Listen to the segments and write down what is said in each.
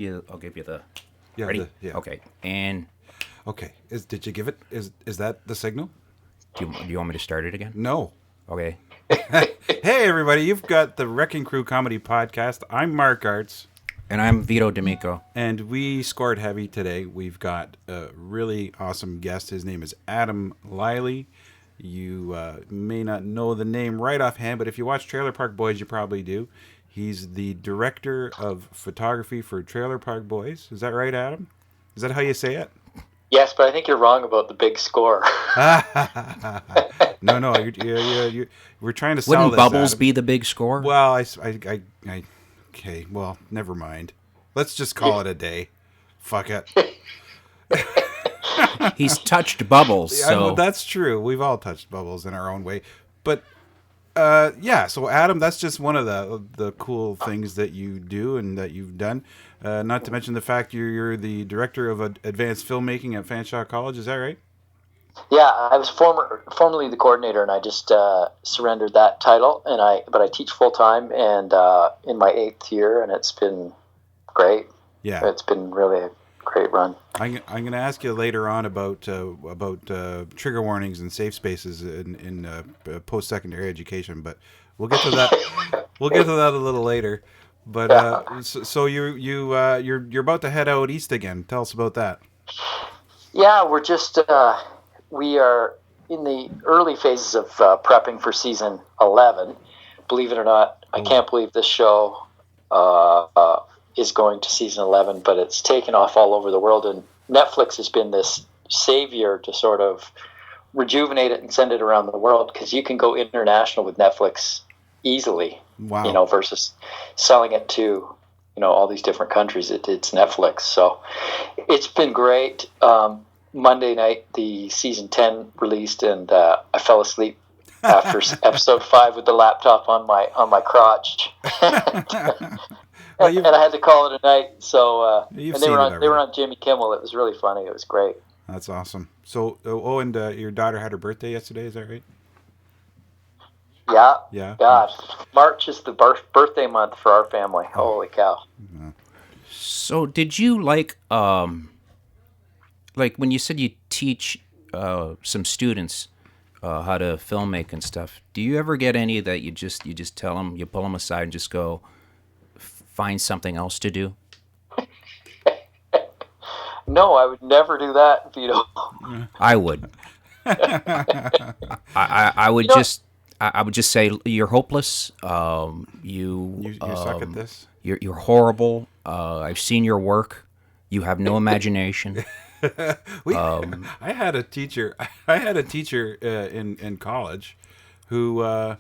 I'll give you the. Yeah. Ready? Yeah. Okay. And Okay. Did you give it? Is that the signal? do you want me to start it again? No. Okay. Hey everybody, you've got the Wrecking Crew Comedy Podcast. I'm Mark Arts. And I'm Vito D'Amico. And we scored heavy today. We've got a really awesome guest. His name is Adamm Liley. You may not know the name right offhand, but if you watch Trailer Park Boys, you probably do. He's the director of photography for Trailer Park Boys. Is that right, Adam? Is that how you say it? Yes, but I think you're wrong about the big score. No. We're trying to sell Wouldn't this, Bubbles Adam. be the big score? Well, okay. Well, never mind. Let's just call it a day. Fuck it. He's touched Bubbles, so... Well, that's true. We've all touched Bubbles in our own way. But, yeah, so Adam, that's just one of the cool things that you do and that you've done. Not to mention the fact you're the director of advanced filmmaking at Fanshawe College. Is that right? Yeah, I was formerly the coordinator, and I just surrendered that title. But I teach full time, and in my 8th year, and it's been great. Yeah, it's been really a great run. I'm going to ask you later on about trigger warnings and safe spaces in post-secondary education, but we'll get to that. We'll get to that a little later. But so you're about to head out east again. Tell us about that. Yeah, we're just we are in the early phases of prepping for season 11. Believe it or not, I can't believe this show is going to season 11, but it's taken off all over the world, and Netflix has been this savior to sort of rejuvenate it and send it around the world, because you can go international with Netflix easily. Wow. Versus selling it to all these different countries. It's Netflix, so it's been great. Monday night the season 10 released, and I fell asleep after episode 5 with the laptop on my crotch. And I had to call it a night. So and they were on Jimmy Kimmel. It was really funny. It was great. That's awesome. So and your daughter had her birthday yesterday. Is that right? Yeah. Yeah. God, March is the birthday month for our family. Holy cow. Yeah. So did you like when you said you teach some students how to filmmake and stuff, do you ever get any that you just tell them, you pull them aside and just go, find something else to do? No, I would never do that, Vito. I would. I would I would just say you're hopeless. You suck at this. You're horrible. I've seen your work. You have no imagination. I had a teacher. In college, who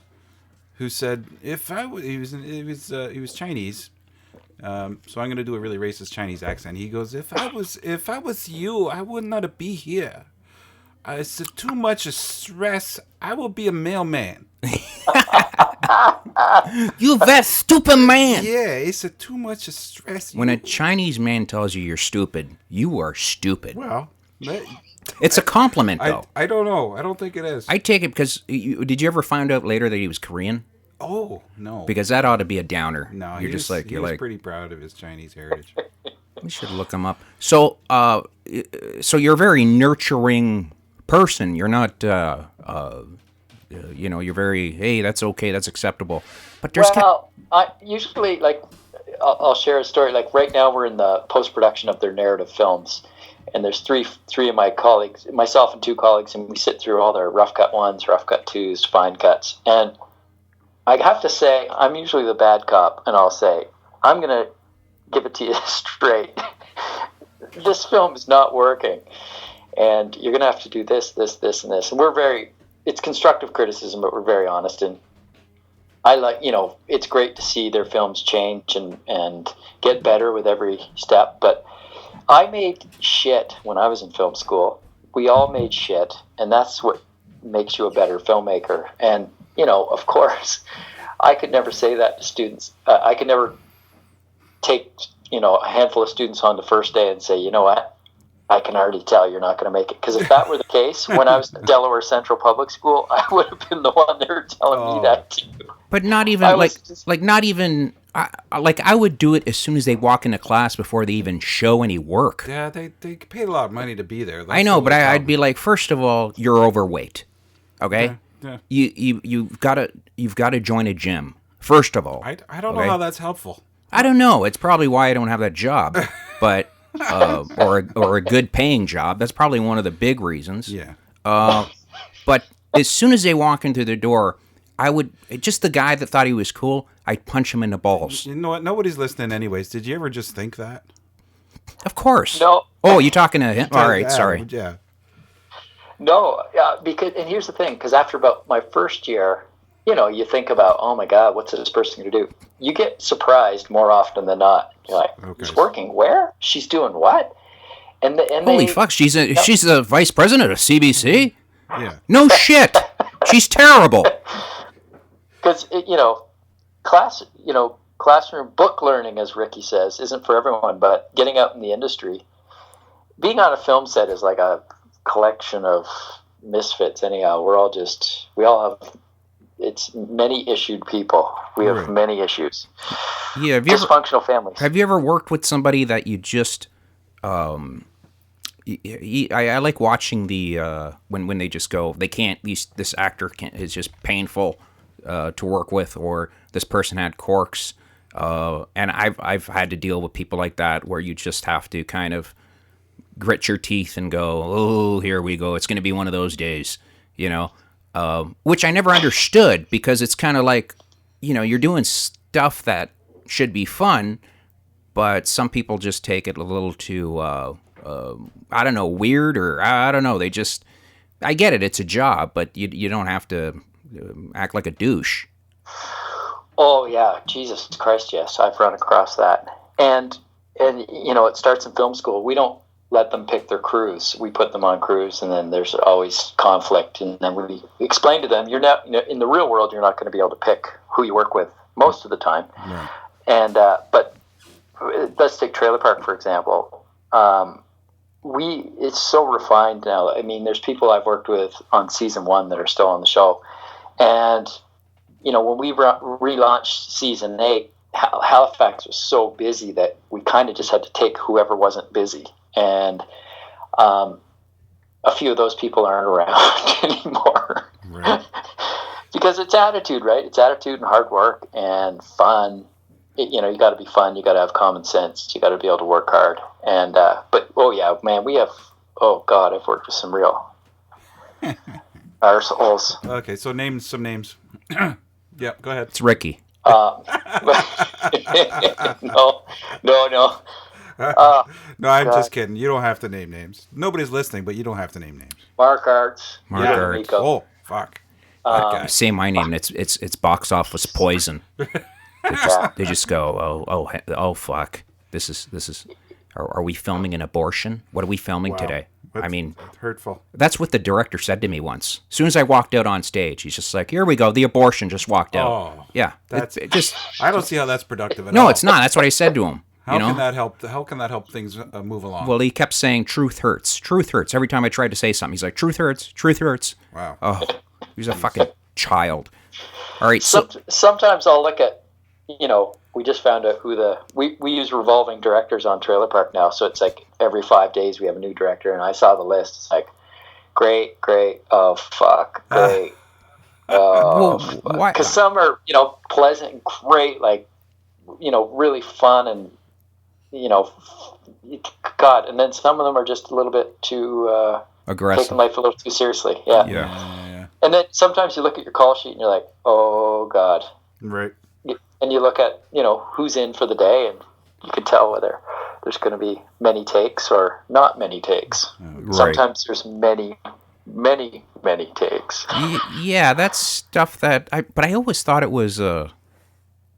said he was Chinese. So I'm going to do a really racist Chinese accent. He goes, if I was you, I would not be here. It's too much stress. I will be a mailman. You that stupid man. Yeah, it's too much stress. When a Chinese man tells you you're stupid, you are stupid. Well, it's a compliment, though. I don't know. I don't think it is. I take it because did you ever find out later that he was Korean? Oh, no. Because that ought to be a downer. No, he's pretty proud of his Chinese heritage. We should look him up. So you're a very nurturing person. You're not, you're very, hey, that's okay, that's acceptable. But there's I usually, I'll share a story. Like right now, we're in the post-production of their narrative films, and there's three of my colleagues, myself and 2 colleagues, and we sit through all their rough cut 1s, rough cut 2s, fine cuts, and I have to say, I'm usually the bad cop, and I'll say, I'm going to give it to you straight. This film is not working, and you're going to have to do this, this, this, and this. And it's constructive criticism, but we're very honest, and I it's great to see their films change and get better with every step, but I made shit when I was in film school. We all made shit, and that's what makes you a better filmmaker. And of course, I could never say that to students. I could never take, a handful of students on the first day and say, you know what, I can already tell you're not going to make it. Because if that were the case, when I was at Delaware Central Public School, I would have been the one they were telling me that too. But not even not even. I would do it as soon as they walk into class before they even show any work. Yeah, they paid a lot of money to be there. I know, but I'd be like, first of all, you're overweight. Okay, yeah. You've got to join a gym. First of all, I don't know how that's helpful. I don't know. It's probably why I don't have that job, but or a good paying job. That's probably one of the big reasons. Yeah. But as soon as they walk into the door, I would just the guy that thought he was cool. I'd punch him in the balls. You know what? Nobody's listening, anyways. Did you ever just think that? Of course. No. Oh, you talking to him? All right. Sorry. Yeah. No, because and here's the thing, because after about my first year, you think about, oh my God, what's this person going to do? You get surprised more often than not. You're like, He's working where? She's doing what? And holy fuck, she's the vice president of CBC? Yeah. No shit. She's terrible. Because classroom book learning, as Ricky says, isn't for everyone. But getting out in the industry, being on a film set is like a collection of misfits. Anyhow, we all have. It's many issued people. We have many issues. Yeah, dysfunctional families. Have you ever worked with somebody that you just? I like watching the when they just go, they can't. This actor can't, is just painful to work with, or this person had quirks, and I've had to deal with people like that where you just have to kind of grit your teeth and go, oh, here we go. It's going to be one of those days, which I never understood, because it's kind of like, you're doing stuff that should be fun, but some people just take it a little too, I don't know, weird, or I don't know. I get it. It's a job, but you don't have to act like a douche. Oh yeah, Jesus Christ, yes, I've run across that, and it starts in film school. We don't let them pick their crews. We put them on crews, and then there's always conflict, and then we explain to them, you're not, in the real world, you're not going to be able to pick who you work with most of the time. Right. And but let's take Trailer Park for example. It's so refined now. I mean, there's people I've worked with on season 1 that are still on the show, and when we relaunched season 8, Halifax was so busy that we kind of just had to take whoever wasn't busy. And a few of those people aren't around anymore. Right. Because it's attitude, right? It's attitude and hard work and fun. You got to be fun. You got to have common sense. You got to be able to work hard. And but oh yeah, man, oh God, I've worked with some real arseholes. Okay, so name some names. Yeah, go ahead. It's Ricky. No. No, I'm just kidding. You don't have to name names. Nobody's listening, but you don't have to name names. Mark Arts. Mark Arts. Oh, fuck. That guy. Say my name. It's box office poison. They just go, oh, fuck. This is. Are we filming an abortion? What are we filming today? That's, I mean, hurtful. That's what the director said to me once. As soon as I walked out on stage, he's just like, "Here we go. The abortion just walked out." Oh, yeah. That's it just. I don't see how that's productive at all. No, it's not. That's what I said to him. How can that help? How can that help things move along? Well, he kept saying, "Truth hurts. Truth hurts." Every time I tried to say something, he's like, "Truth hurts. Truth hurts." Wow. Oh, he's a fucking child. All right. Sometimes I'll look at, we just found out we use revolving directors on Trailer Park now, so it's like every 5 days we have a new director, and I saw the list. It's like, great, oh fuck, great. Because some are, pleasant and great, like, really fun and, God, and then some of them are just a little bit too aggressive, taking life a little too seriously. Yeah. And then sometimes you look at your call sheet and you're like, oh God. Right. And you look at, who's in for the day, and you can tell whether there's going to be many takes or not many takes. Right. Sometimes there's many, many, many takes. Yeah, that's stuff that but I always thought it was the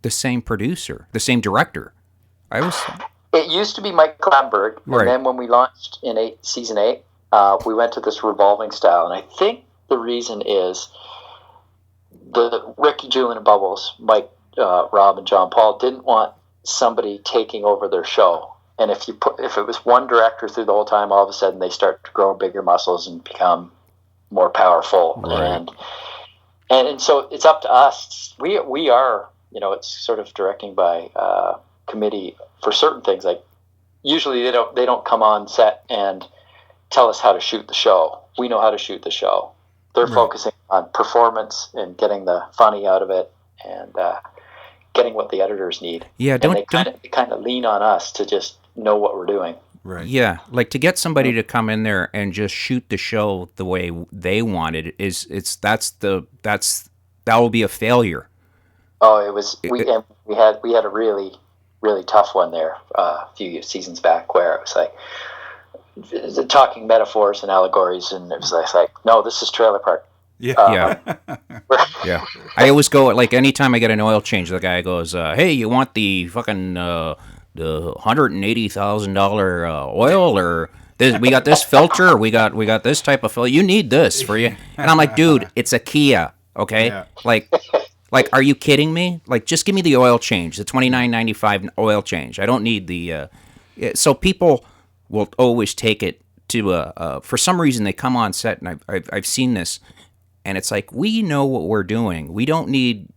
same producer, the same director. It used to be Mike Lamberg, right. And then when we launched in season 8, we went to this revolving style, and I think the reason is the Ricky, Julian, and Bubbles, Mike, Rob, and John Paul didn't want somebody taking over their show. And if it was one director through the whole time, all of a sudden they start to grow bigger muscles and become more powerful. Right. And and so it's up to us. We are, it's sort of directing by committee for certain things. Like usually they don't come on set and tell us how to shoot the show. We know how to shoot the show. They're focusing on performance and getting the funny out of it, and getting what the editors need. Yeah, they kind of lean on us to just know what we're doing. Right. Yeah, like to get somebody to come in there and just shoot the show the way they wanted that will be a failure. Oh, it was we had a really, really tough one there a few seasons back where it was like talking metaphors and allegories, and it was like, no, this is Trailer Park. Yeah. Yeah. I always go, like, anytime I get an oil change, the guy goes, hey, you want the fucking the $180,000 oil, or this, we got this filter, or we got this type of filter. You need this for you. And I'm like, dude, it's a Kia, okay? Yeah. Like, are you kidding me? Like, just give me the oil change, the $29.95 oil change. I don't need the. So people will always take it to for some reason they come on set, and I've seen this, and it's like, we know what we're doing. We don't need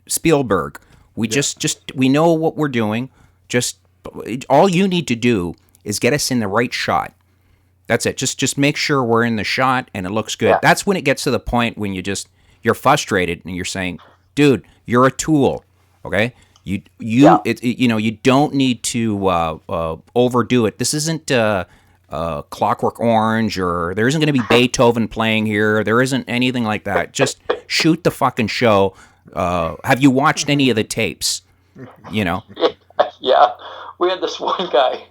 Spielberg. We just we know what we're doing. Just all you need to do is get us in the right shot. That's it. Just make sure we're in the shot and it looks good. Yeah. That's when it gets to the point when you're frustrated and you're saying, dude, you're a tool. Okay, you don't need to overdo it. This isn't Clockwork Orange, or there isn't going to be Beethoven playing here. There isn't anything like that. Just shoot the fucking show. Have you watched any of the tapes? Yeah, we had this one guy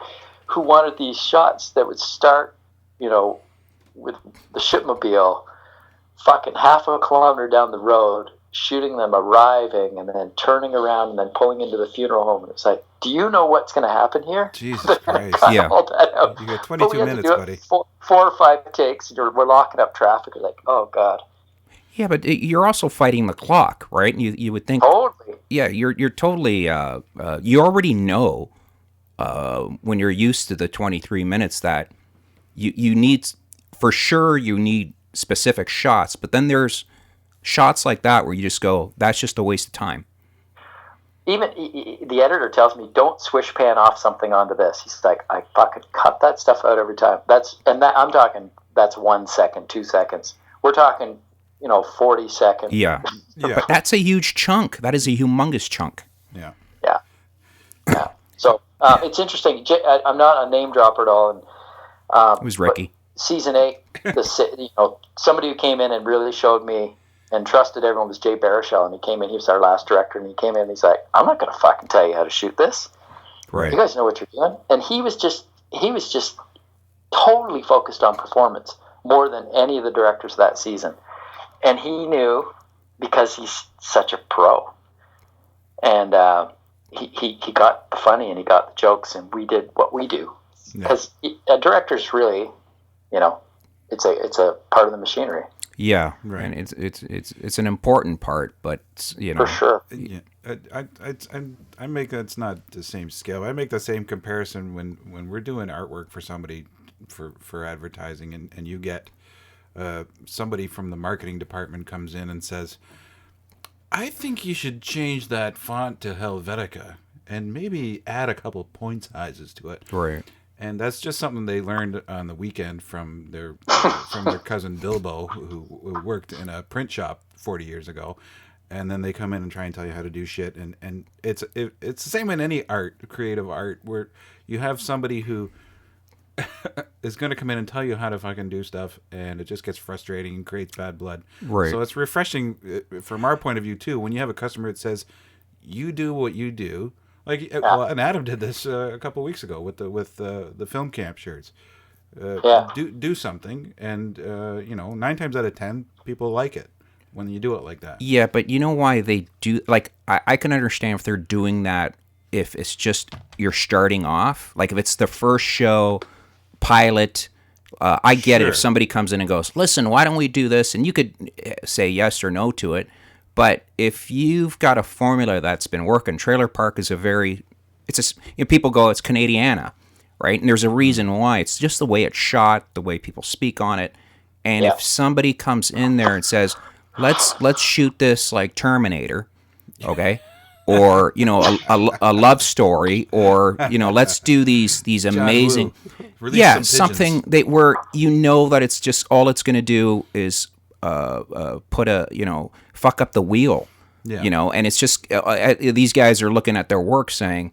who wanted these shots that would start, with the shipmobile fucking half a kilometer down the road, shooting them arriving and then turning around and then pulling into the funeral home. And it's like, do you know what's going to happen here? Jesus Christ. Yeah. You got 22 minutes, buddy. 4 or 5 takes, and we're locking up traffic. It's like, oh, God. Yeah, but you're also fighting the clock, right? You would think. Totally. Yeah, you're totally. You already know when you're used to the 23 minutes that you need, for sure, you need specific shots. But then there's shots like that where you just go, that's just a waste of time. Even the editor tells me, don't swish pan off something onto this. He's like, I fucking cut that stuff out every time. I'm talking, that's 1 second, 2 seconds. We're talking, 40 seconds. Yeah. But that's a huge chunk. That is a humongous chunk. Yeah. So it's interesting. I'm not a name dropper at all. And It was Ricky. Season 8, somebody who came in and really showed me and trusted everyone was Jay Baruchel, and he came in. He was our last director, and he came in and he's like, I'm not going to fucking tell you how to shoot this. Right. You guys know what you're doing. And he was just totally focused on performance more than any of the directors that season. And he knew, because he's such a pro. And he got the funny and he got the jokes, and we did what we do. Because a director's really, it's a part of the machinery. Yeah, right. And it's an important part, but for sure. Yeah, I make it's not the same scale. I make the same comparison when we're doing artwork for somebody for advertising, and you get somebody from the marketing department comes in and says, I think you should change that font to Helvetica and maybe add a couple point sizes to it. Right. And that's just something they learned on the weekend from their cousin Bilbo, who worked in a print shop 40 years ago. And then they come in and try and tell you how to do shit. And it's the same in any art, creative art, where you have somebody who is going to come in and tell you how to fucking do stuff, and it just gets frustrating and creates bad blood. Right. So it's refreshing from our point of view too, when you have a customer that says, you do what you do. And Adam did this a couple of weeks ago with the film camp shirts. Do something, and 9 times out of 10 people like it when you do it like that. Yeah, but you know why they do? Like, I can understand if they're doing that if it's just you're starting off. Like if it's the first show pilot. I get it if somebody comes in and goes, listen, why don't we do this? And you could say yes or no to it. But if you've got a formula that's been working, Trailer Park is people go, it's Canadiana, right? And there's a reason why. It's just the way it's shot, the way people speak on it. And if somebody comes in there and says, let's shoot this like Terminator, okay? Or a love story, or let's do these John amazing, Woo. Release some something pigeons. that where that it's just all it's going to do is put a fuck up the wheel, Yeah. and it's just these guys are looking at their work saying,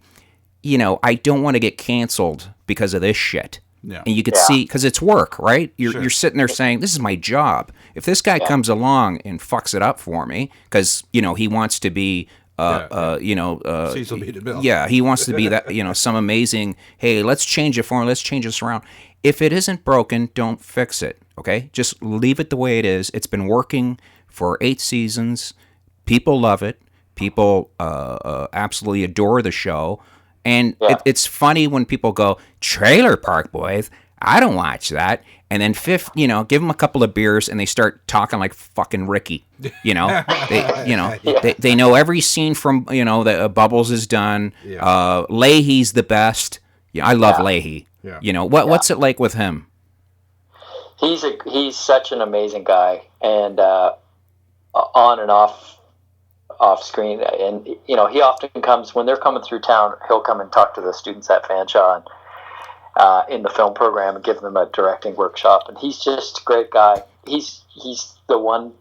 I don't want to get canceled because of this shit. Yeah. And you could Yeah. see, because it's work, right? Sure. You're sitting there saying, this is my job. If this guy comes along and fucks it up for me, because, he wants to be, Cecil B. DeMille. yeah, he wants to be that, some amazing, hey, let's change it for him. Let's change this around. If it isn't broken, don't fix it, okay? Just leave it the way it is. It's been working for 8 seasons. People love it. People absolutely adore the show. And it's funny when people go, Trailer Park Boys, I don't watch that. And then give them a couple of beers and they start talking like fucking Ricky. They know every scene from, that Bubbles is done. Yeah. Leahy's the best. Yeah, I love Leahy. Yeah. What's it like with him? He's such an amazing guy, and on and off screen, and he often comes when they're coming through town. He'll come and talk to the students at Fanshawe and in the film program and give them a directing workshop. And he's just a great guy. He's the one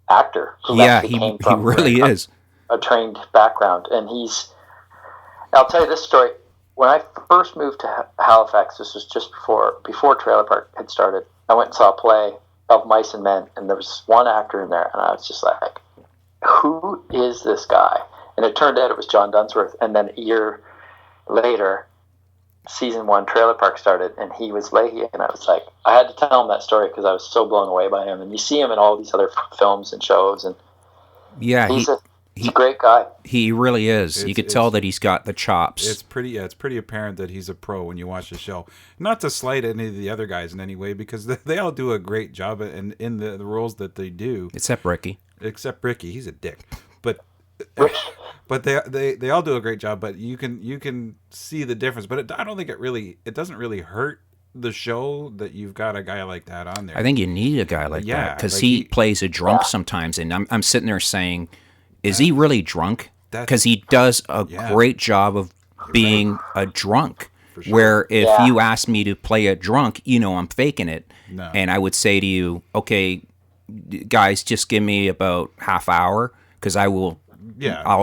actor who actually came from he really is a trained background, and I'll tell you this story. When I first moved to Halifax, this was just before Trailer Park had started. I went and saw a play of Mice and Men, and there was one actor in there, and I was just like, who is this guy? And it turned out it was John Dunsworth. And then a year later, season 1 Trailer Park started, and he was Leahy. And I was like, I had to tell him that story because I was so blown away by him. And you see him in all these other films and shows, and he's a great guy. He really is. You could tell that he's got the chops. It's pretty apparent that he's a pro when you watch the show. Not to slight any of the other guys in any way, because they all do a great job in the roles that they do. Except Ricky. Except Ricky, he's a dick. But they all do a great job. But you can see the difference. But I don't think it doesn't really hurt the show that you've got a guy like that on there. I think you need a guy like that because he plays a drunk sometimes, and I'm sitting there saying, is he really drunk? Because he does a great job of being a drunk. Sure. Where if you ask me to play a drunk, I'm faking it. No. And I would say to you, okay, guys, just give me about half hour because I'll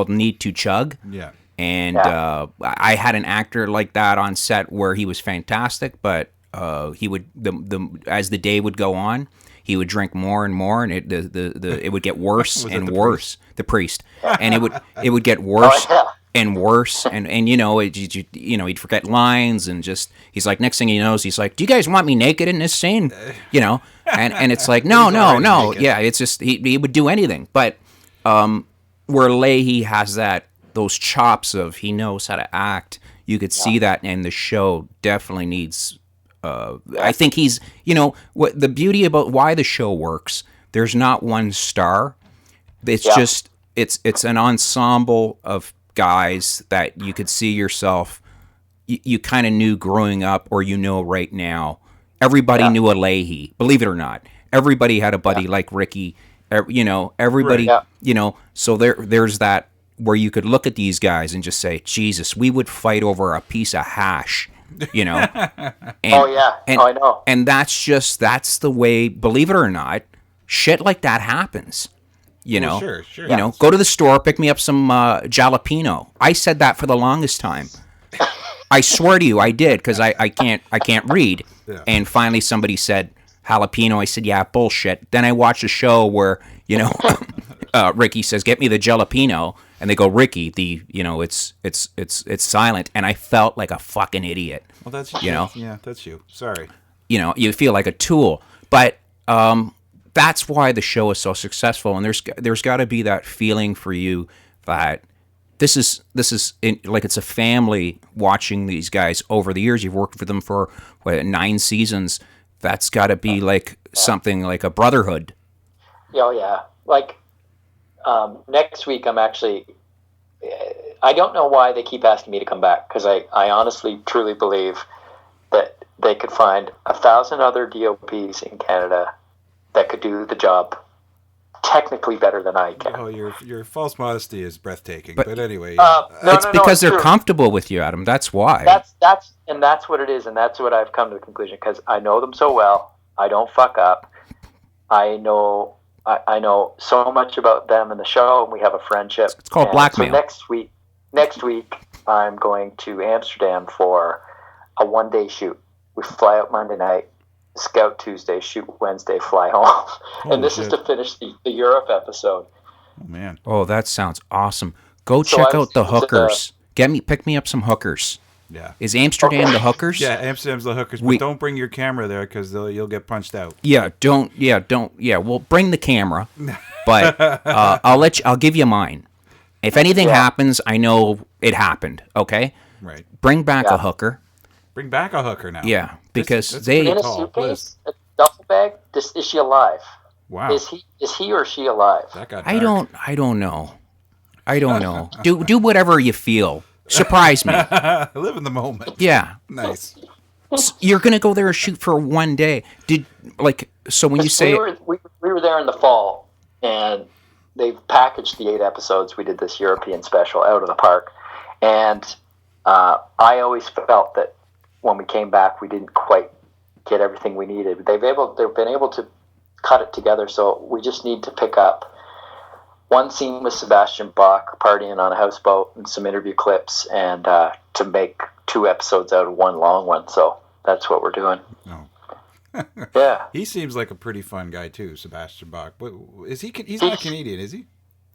need to chug. Yeah. And I had an actor like that on set where he was fantastic, but he would as the day would go on, he would drink more and more, and it would get worse and worse. The priest, and it would get worse and worse, and he'd forget lines, and just he's like, next thing he knows, he's like, do you guys want me naked in this scene? And it's like, no, yeah, it's just he would do anything, but where Leahy has those chops of he knows how to act, you could see that, and the show definitely needs. I think he's, what the beauty about why the show works. There's not one star. It's just it's an ensemble of guys that you could see yourself. You kind of knew growing up, or right now. Everybody knew a Leahy. Believe it or not, everybody had a buddy like Ricky. Everybody. Right. So there's that where you could look at these guys and just say, Jesus, we would fight over a piece of hash. And, I know. And that's the way, believe it or not, shit like that happens. Sure. Go to the store, pick me up some jalapeno. I said that for the longest time. I swear to you, I did, because I can't read. Yeah. And finally somebody said jalapeno. I said, yeah, bullshit. Then I watched a show where, Ricky says, get me the jalapeno. And they go, Ricky, it's silent, and I felt like a fucking idiot. Well, that's yeah, that's you. Sorry. You feel like a tool, but that's why the show is so successful. And there's got to be that feeling for you that this is like it's a family watching these guys over the years. You've worked for them for 9 seasons. That's got to be like something like a brotherhood. Oh yeah, like. Next week, I don't know why they keep asking me to come back, because I honestly, truly believe that they could find 1,000 other DOPs in Canada that could do the job technically better than I can. Oh, your false modesty is breathtaking. But- But anyway, No, it's because they're true. comfortable with you, Adam. That's why. That's what it is, and that's what I've come to the conclusion, because I know them so well. I don't fuck up. I know so much about them in the show, and we have a friendship. It's called blackmail. So next week, I'm going to Amsterdam for a 1-day shoot. We fly out Monday night, scout Tuesday, shoot Wednesday, fly home. And this is to finish the Europe episode. oh man, Oh, that sounds awesome. Go So check I out the was- hookers. Pick me up some hookers. yeah, Is Amsterdam the hookers? yeah. Amsterdam's the hookers, but don't bring your camera there because you'll get punched out. Yeah, don't. Well, bring the camera, but I'll give you mine. If anything happens, I know it happened. Okay, Right. bring back a hooker. Bring back a hooker now. Yeah, because that's they. In a Call, suitcase, a duffel bag. Is she alive? Wow. Is he or she alive? That got I dark. don't know. Do whatever you feel. Surprise me. Live in the moment. Yeah. Nice. You're gonna go there and shoot for 1 day. So when you say we were there in the fall, and they've packaged the 8 episodes. We did this European special out of the park, and I always felt that when we came back, we didn't quite get everything we needed. They've been able to cut it together, so we just need to pick up one scene with Sebastian Bach partying on a houseboat and some interview clips, and to make 2 episodes out of one long one. So that's what we're doing. Oh. Yeah, He seems like a pretty fun guy too, Sebastian Bach. But is he? He's not Canadian, is he?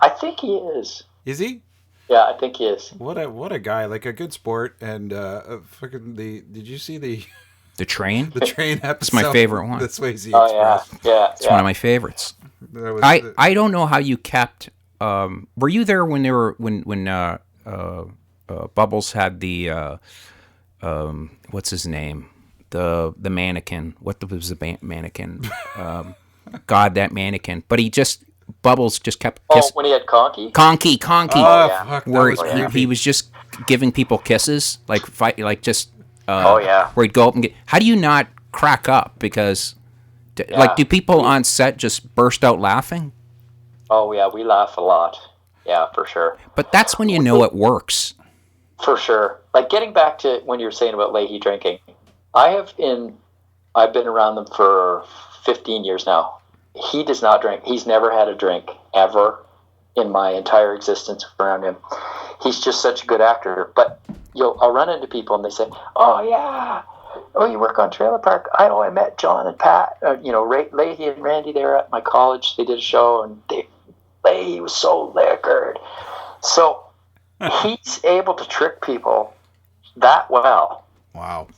I think he is. Is he? Yeah, I think he is. What a guy! Like a good sport, and fucking the. Did you see the train, train episode? it's my favorite one. The Swayze Oh yeah, Express. yeah. It's one of my favorites. That was, I don't know how you kept. Were you there when they were when Bubbles had the what's his name, the mannequin? What was the mannequin? God, that mannequin! But Bubbles just kept kissing. When he had Conky. Conky. Oh, yeah. fuck, that Where was he creepy. was just giving people kisses, like fight, like just. Yeah. Where he'd go up and get. How do you not crack up? Because, do people on set just burst out laughing? Oh yeah, we laugh a lot. Yeah, for sure. But that's when you know it works. For sure. Like, getting back to when you were saying about Leahy drinking, I've been around them for 15 years now. He does not drink. He's never had a drink ever in my entire existence around him. He's just such a good actor. But I'll run into people and they say, "Oh yeah, you work on Trailer Park. I met John and Pat. Leahy and Randy there at my college. They did a show, and Leahy was so liquored." So he's able to trick people that well, Wow.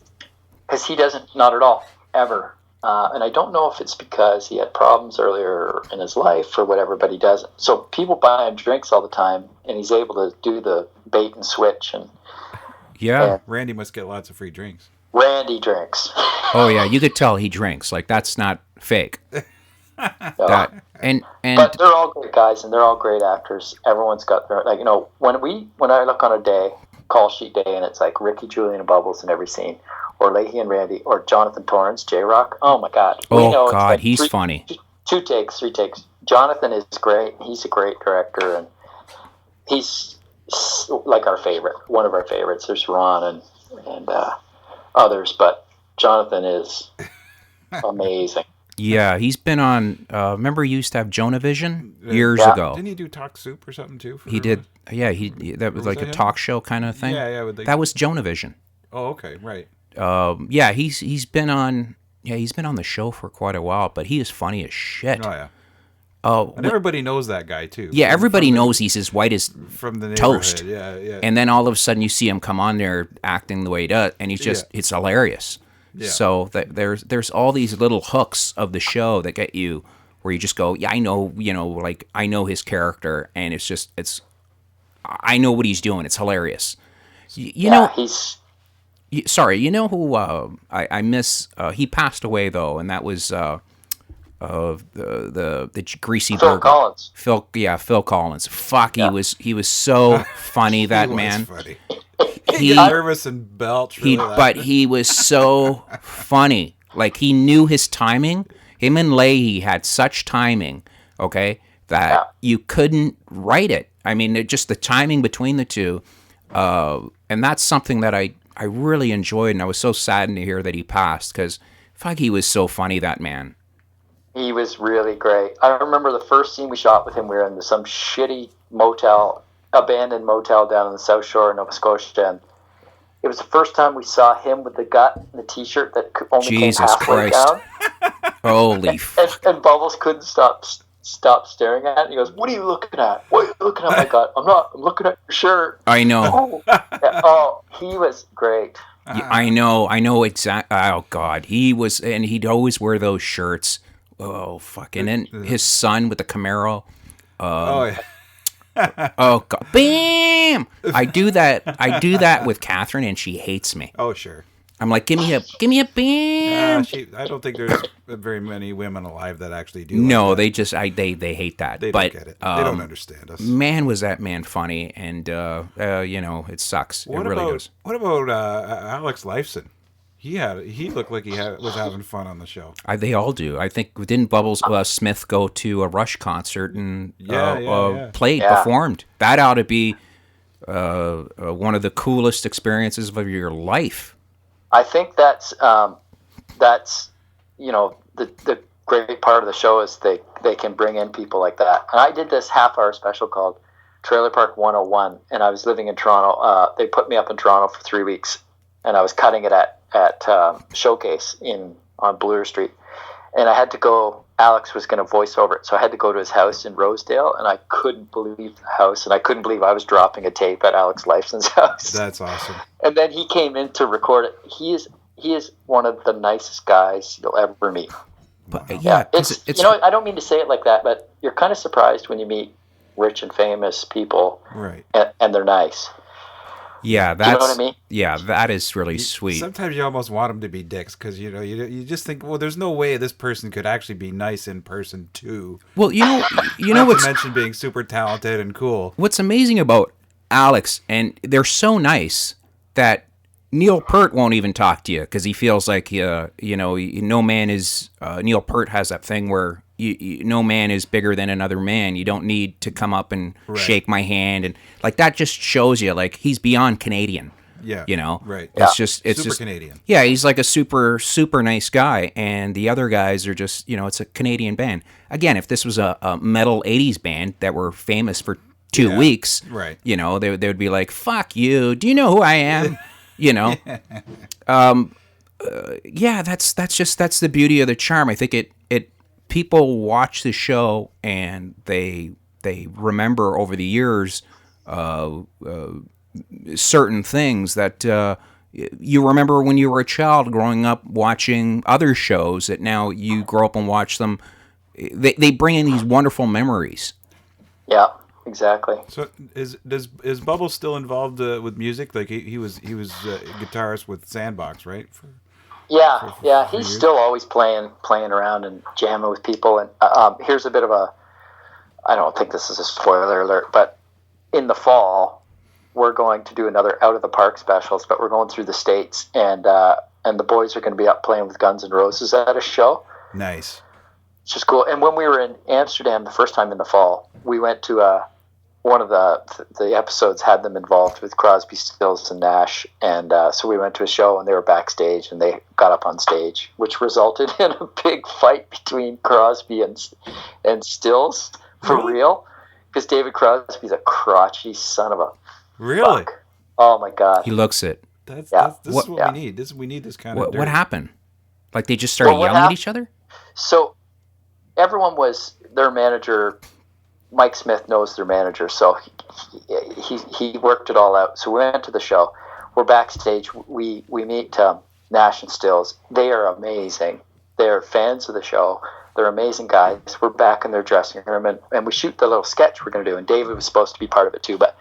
because he doesn't, not at all, ever. And I don't know if it's because he had problems earlier in his life or whatever, but he doesn't. So people buy him drinks all the time, and he's able to do the bait and switch. And Yeah. Randy must get lots of free drinks. Randy drinks. Oh yeah, you could tell he drinks. Like, that's not fake. That and But they're all great guys, and they're all great actors. Everyone's got their, when I look on a day, call sheet day, and it's like Ricky, Julian, and Bubbles in every scene, or Leahy and Randy, or Jonathan Torrance, J-Rock. Oh my God! oh God, he's funny. 3 takes. Jonathan is great. He's a great director, and he's like our favorite, one of our favorites. There's Ron and others, but Jonathan is amazing. Yeah, he's been on. Remember, you used to have Jonah Vision years Yeah. ago. Didn't he do Talk Soup or something too? He did. Yeah, that was was like that a him? talk show kind of thing. Yeah, with That was Jonah Vision. Oh, okay, right. Yeah, he's been on. Yeah, he's been on the show for quite a while, but he is funny as shit. Oh yeah. Oh, And everybody knows that guy too. yeah, everybody knows he's as white as from the neighborhood. toast. Yeah. And then all of a sudden you see him come on there acting the way he does, and he's just, it's hilarious. Yeah. So there's all these little hooks of the show that get you where you just go, yeah, I know, like I know his character, and I know what he's doing. It's hilarious. You know, he's sorry, you know who I miss? He passed away though, and that was the greasy Phil burger. Collins. Phil Collins. Fuck, he was so funny. That He was man. funny. He Get nervous and belch. Really loud. but he was so funny. Like, he knew his timing. Him and Leahy had such timing. Okay, that you couldn't write it. I mean, just the timing between the two, and that's something that I really enjoyed, and I was so saddened to hear that he passed because fuck, he was so funny, that man. He was really great. I remember the first scene we shot with him. We were in some shitty motel, abandoned motel down on the South Shore of Nova Scotia, and it was the first time we saw him with the gut and the T-shirt that only Jesus came halfway Christ. down. Holy and Bubbles couldn't stop staring at it. He goes, "What are you looking at? What are you looking at, my gut? I'm looking at your shirt." I know. Oh, he was great. I know exactly. Oh God, he was, and he'd always wear those shirts. Oh fuck! And then his son with the Camaro. Oh yeah. Oh God! Bam! I do that with Catherine, and she hates me. Oh sure. I'm like, give me a bam. I don't think there's very many women alive that actually do. No, like that. they just they hate that. They don't get it. They don't understand us. Man, was that man funny, and it sucks. It really does. What about Alex Lifeson? He looked like was having fun on the show. They all do. I think didn't Bubbles Smith go to a Rush concert and performed? That ought to be one of the coolest experiences of your life. I think that's the great part of the show is they can bring in people like that. And I did this half-hour special called Trailer Park 101, and I was living in Toronto. They put me up in Toronto for 3 weeks, and I was cutting it at Showcase on Bloor Street, and I had to go. Alex was going to voice over it, so I had to go to his house in Rosedale, and I couldn't believe the house, and I couldn't believe I was dropping a tape at Alex Lifeson's house. That's awesome. And then he came in to record it. He is one of the nicest guys you'll ever meet. But yeah, it's I don't mean to say it like that, but you're kind of surprised when you meet rich and famous people, right? And they're nice. Yeah, that's, you know what I mean? Yeah, that is really sweet. Sometimes you almost want them to be dicks because you just think, well, there's no way this person could actually be nice in person too. Well, you know Not what's to mention being super talented and cool. What's amazing about Alex, and they're so nice that Neil Peart won't even talk to you because he feels like no man is. Neil Peart has that thing where no man is bigger than another man. You don't need to come up and shake my hand, and like that just shows you like he's beyond Canadian. Yeah, right. It's super just Canadian. Yeah, he's like a super nice guy, and the other guys are just it's a Canadian band. Again, if this was a metal '80s band that were famous for 2 weeks, right? They would be like, "Fuck you! Do you know who I am?" That's the beauty of the charm. I think it people watch the show and they remember over the years certain things that you remember when you were a child growing up watching other shows that now you grow up and watch them. They bring in these wonderful memories. Yeah. Exactly. So is Bubbles still involved with music? Like he was a guitarist with Sandbox, right? He's still always playing around and jamming with people. And here's a bit of I don't think this is a spoiler alert, but in the fall we're going to do another Out of the Park specials, but we're going through the States, and the boys are going to be up playing with Guns N' Roses at a show. Nice. It's just cool. And when we were in Amsterdam the first time in the fall, we went to one of the episodes had them involved with Crosby, Stills, and Nash, and so we went to a show and they were backstage and they got up on stage, which resulted in a big fight between Crosby and Stills for real, because David Crosby's a crotchety son of a really fuck. Oh my god, he looks it. This is what we need. We need this kind of. What happened? Like they just started yelling at each other? So everyone was their manager. Mike Smith knows their manager, so he worked it all out. So we went to the show. We're backstage. We meet Nash and Stills. They are amazing. They're fans of the show. They're amazing guys. We're back in their dressing room, and we shoot the little sketch we're going to do. And David was supposed to be part of it too, but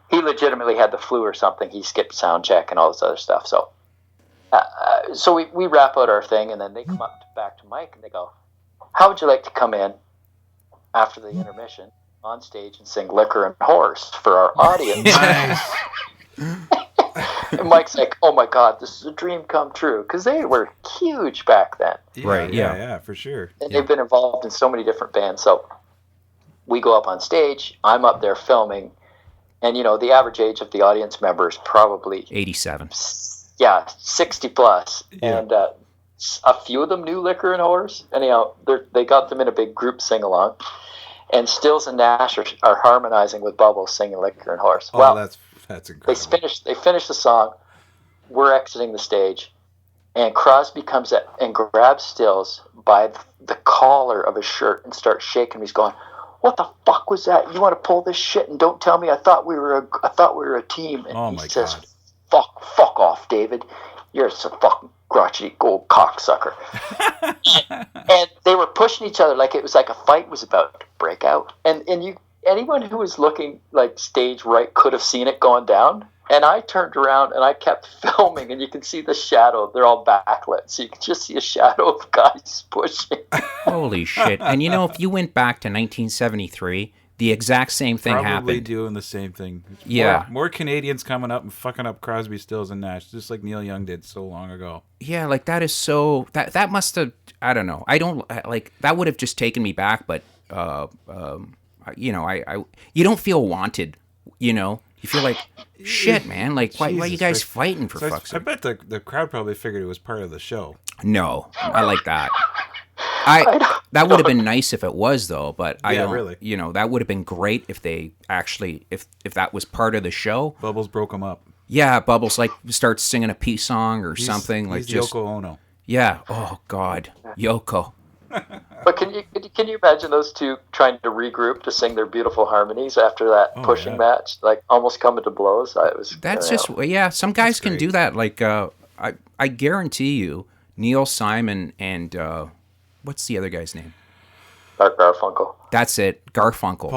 he legitimately had the flu or something. He skipped sound check and all this other stuff. So we wrap out our thing, and then they come up back to Mike and they go, "How would you like to come in after the intermission on stage and sing Liquor and Horse for our audience?" Nice. And Mike's like, "Oh my God, this is a dream come true," because they were huge back then. Yeah, for sure. And they've been involved in so many different bands. So we go up on stage. I'm up there filming, and the average age of the audience member is probably 87. 60 plus, Yeah. and a few of them knew Liquor and Whores. Anyhow, they got them in a big group sing along, and Stills and Nash are harmonizing with Bubbles singing Liquor and Whores. Oh, Well, that's incredible. they finish the song. We're exiting the stage, and Crosby comes up and grabs Stills by the collar of his shirt and starts shaking him. He's going, "What the fuck was that? You want to pull this shit and don't tell me? I thought we were a team." And Oh he my says, God. Fuck off, David. You're some fucking crotchety gold cocksucker." And they were pushing each other like it was like a fight was about to break out. And anyone who was looking like stage right could have seen it going down. And I turned around and I kept filming, and you can see the shadow. They're all backlit, so you can just see a shadow of guys pushing. Holy shit. And if you went back to 1973, the exact same thing Probably happened. doing the same thing. Yeah. More Canadians coming up and fucking up Crosby, Stills, and Nash, just like Neil Young did so long ago. Yeah, like that is so that must have, I don't know. I don't like that would have just taken me back, but I you don't feel wanted, You feel like shit, man. Like why are you Jesus guys Christ. fighting for So fuck's I sake? bet the crowd probably figured it was part of the show. No, I like that. That would have been nice if it was though, but I Yeah, don't. really. That would have been great if they actually if that was part of the show. Bubbles broke them up. Yeah, Bubbles like starts singing a peace song or something like He's just Yoko Ono. yeah. Oh God, Yoko. But can you imagine those two trying to regroup to sing their beautiful harmonies after that pushing yeah. match, like almost coming to blows? That's just yeah. Some guys can great. do that. Like I guarantee you, Neil Simon and what's the other guy's name? Art Garfunkel. That's it, Garfunkel.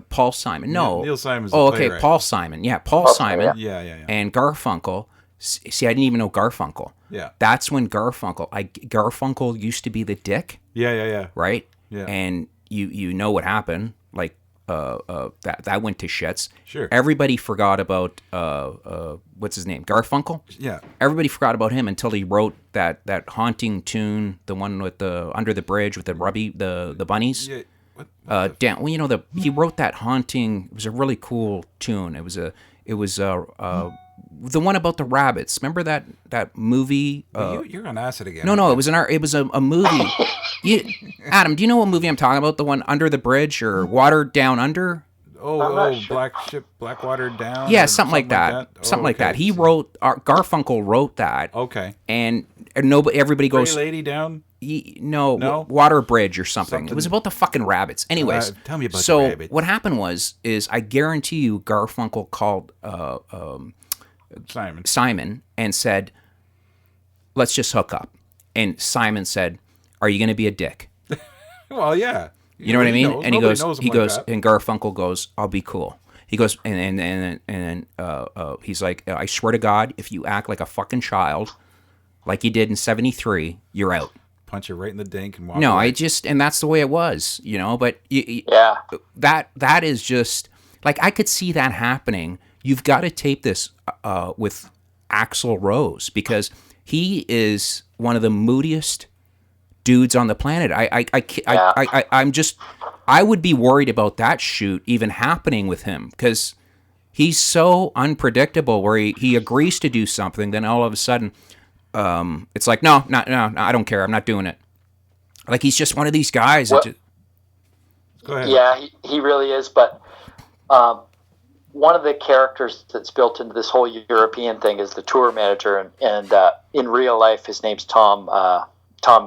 Paul Simon. No, Neil Simon's the Oh, okay, playwright. Paul Simon. Yeah, Paul Simon. Yeah. And Garfunkel. See, I didn't even know Garfunkel. Yeah. That's when Garfunkel used to be the dick, Yeah. right? Yeah. And you know what happened? Like that went to shits. Sure. Everybody forgot about what's his name? Garfunkel? Yeah. Everybody forgot about him until he wrote that haunting tune, the one with the under the bridge with the bunnies. Yeah. What? Dan, well, he wrote that haunting. It was a really cool tune. It was the one about the rabbits. Remember that movie? You're on acid again. No, it was a movie. Adam, do you know what movie I'm talking about? The one Under the Bridge or Water Down Under? Sure. Blackwater Down. Yeah, or something like that. Something like that. He So- wrote Garfunkel wrote that. Okay. And nobody, everybody Gray goes, Lady Down. no, Water Bridge or something. It was about the fucking rabbits. Anyways, tell me about the so rabbits. what happened is I guarantee you Garfunkel called Simon and said, "Let's just hook up." And Simon said, "Are you going to be a dick?" Well, yeah. You know what I mean? Knows. And he Nobody goes, knows him like that. and Garfunkel goes, "I'll be cool." He goes, and he's like, "I swear to God, if you act like a fucking child, like you did in '73, you're out." Punch you right in the dink and walk No, away. and that's the way it was, But Yeah. that is just like I could see that happening. You've got to tape this with Axl Rose because he is one of the moodiest dudes on the planet. I would be worried about that shoot even happening with him because he's so unpredictable. Where he agrees to do something, then all of a sudden, it's like no, I don't care. I'm not doing it. Like he's just one of these guys. Well, Go ahead. Yeah, he really is. But one of the characters that's built into this whole European thing is the tour manager, and in real life, his name's Tom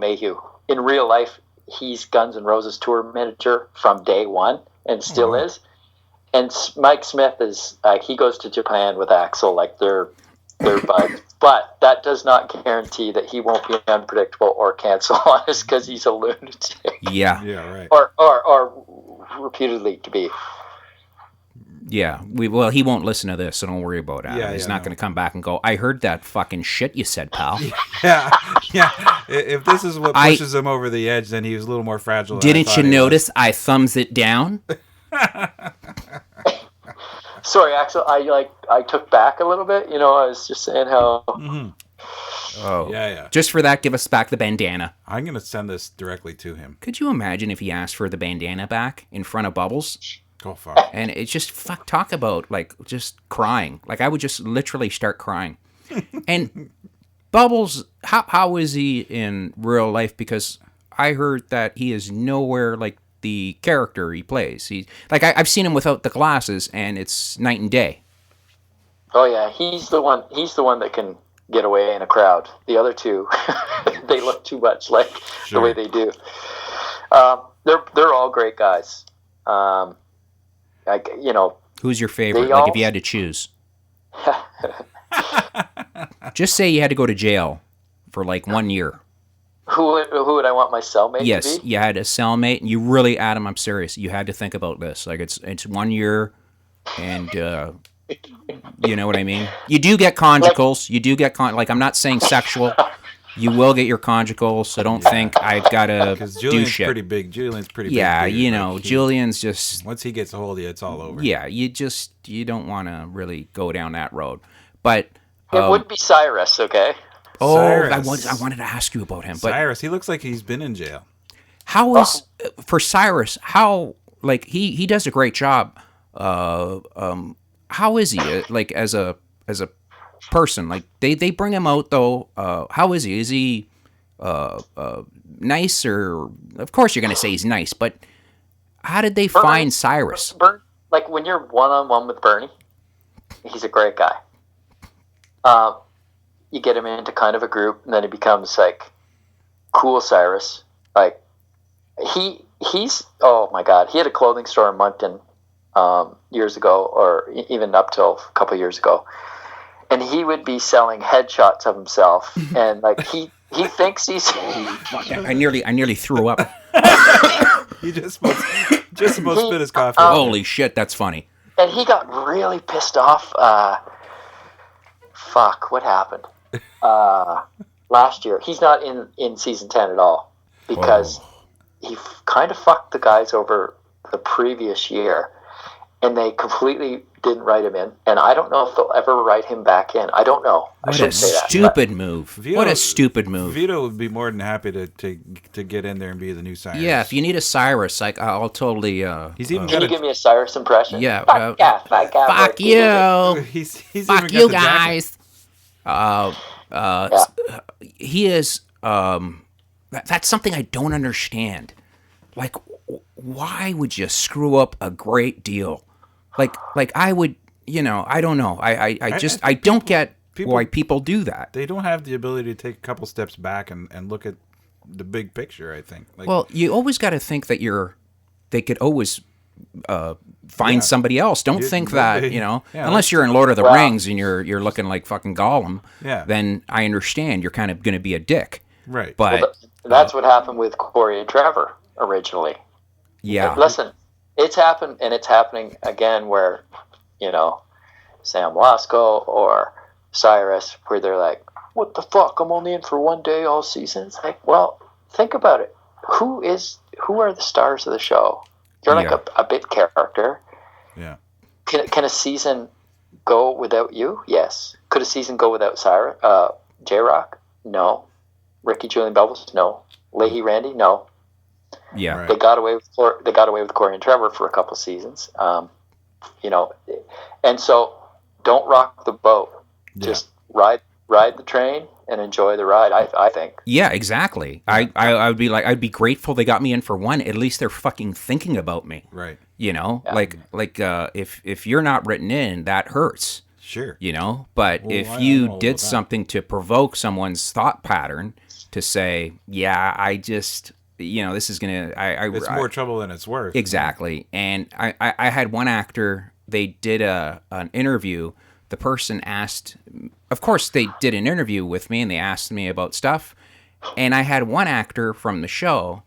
Mayhew. In real life, he's Guns N' Roses tour manager from day one, and still is. And Mike Smith is he goes to Japan with Axl, like they're buds. But that does not guarantee that he won't be unpredictable or cancel on us because he's a lunatic. Yeah. Yeah, right. Or reputedly to be. Yeah, he won't listen to this, so don't worry about it. Yeah, He's yeah, not no. going to come back and go, "I heard that fucking shit you said, pal." Yeah. If this is what pushes him over the edge, then he was a little more fragile. than I Didn't thought you he was. notice I thumbs it down? Sorry, Axel. I took back a little bit. I was just saying how. Mm-hmm. Oh, Yeah. Just for that, give us back the bandana. I'm gonna send this directly to him. Could you imagine if he asked for the bandana back in front of Bubbles? Go far. And it's just talk about like just crying. Like I would just literally start crying. And Bubbles, how is he in real life? Because I heard that he is nowhere like the character he plays. I've seen him without the glasses, and it's night and day. Oh yeah, he's the one. He's the one that can get away in a crowd. The other two, they look too much like the way they do. They're all great guys. Who's your favorite? Like if you had to choose, just say you had to go to jail for like 1 year. Who would I want my cellmate Yes, to be? you had a cellmate, and you really, Adam, I'm serious. You had to think about this. Like it's 1 year, and you know what I mean. You do get conjugals. You do get like I'm not saying sexual. You will get your conjugals, so don't think I've got to do shit. Pretty big. Julian's pretty big. Yeah, dude. you know, Julian's just... Once he gets a hold of you, it's all over. Yeah, you don't want to really go down that road. But... It would be Cyrus, okay? Oh, Cyrus. I wanted to ask you about him. But Cyrus, he looks like he's been in jail. How is... For Cyrus, how... Like, he does a great job. How is he, like, as a person? Like, they bring him out, though. How is he? Is he nice? Or of course you're going to say he's nice, but how did they find Cyrus? Like, when you're one-on-one with Bernie, he's a great guy. You get him into kind of a group, and then he becomes, like, cool Cyrus. Like, he's... Oh, my God. He had a clothing store in Moncton years ago, or even up till a couple of years ago. And he would be selling headshots of himself, and like he thinks he's. I nearly threw up. He just about spit his coffee. Holy shit, that's funny. And he got really pissed off. Fuck, what happened? Last year, he's not in season 10 at all because he kind of fucked the guys over the previous year. And they completely didn't write him in. And I don't know if they'll ever write him back in. I don't know. What a stupid move. What a stupid move. Vito would be more than happy to get in there and be the new Cyrus. Yeah, if you need a Cyrus, like I'll totally... He's even Can you give me a Cyrus impression? Yeah. Fuck you. He's Fuck even you got guys. He is... that's something I don't understand. Like, why would you screw up a great deal? Like I would, I don't know. I don't get why people do that. They don't have the ability to take a couple steps back and look at the big picture, I think. Like, well, you always got to think that they could always find somebody else. Don't think that, unless you're in Lord of the Rings and you're looking like fucking Gollum, then I understand you're kind of going to be a dick. Right. But that's what happened with Corey and Trevor originally. Yeah. Listen, it's happened, and it's happening again where, Sam Wasco or Cyrus, where they're like, what the fuck? I'm only in for 1 day all season. It's like, well, think about it. Who are the stars of the show? You're like a bit character. Yeah. Can a season go without you? Yes. Could a season go without Cyrus? J-Rock? No. Ricky, Julian, Bubbles? No. Leahy, Randy? No. Yeah, right. They got away with Corey and Trevor for a couple seasons, and so don't rock the boat. Yeah. Just ride the train and enjoy the ride. I think. Yeah, exactly. I would be like, I'd be grateful they got me in for one. At least they're fucking thinking about me. Right. If you're not written in, that hurts. Sure. But if you did something to provoke someone's thought pattern to say, yeah, I just. This is gonna. It's more trouble than it's worth. Exactly. And I had one actor. They did an interview. The person asked. Of course, they did an interview with me, and they asked me about stuff. And I had one actor from the show.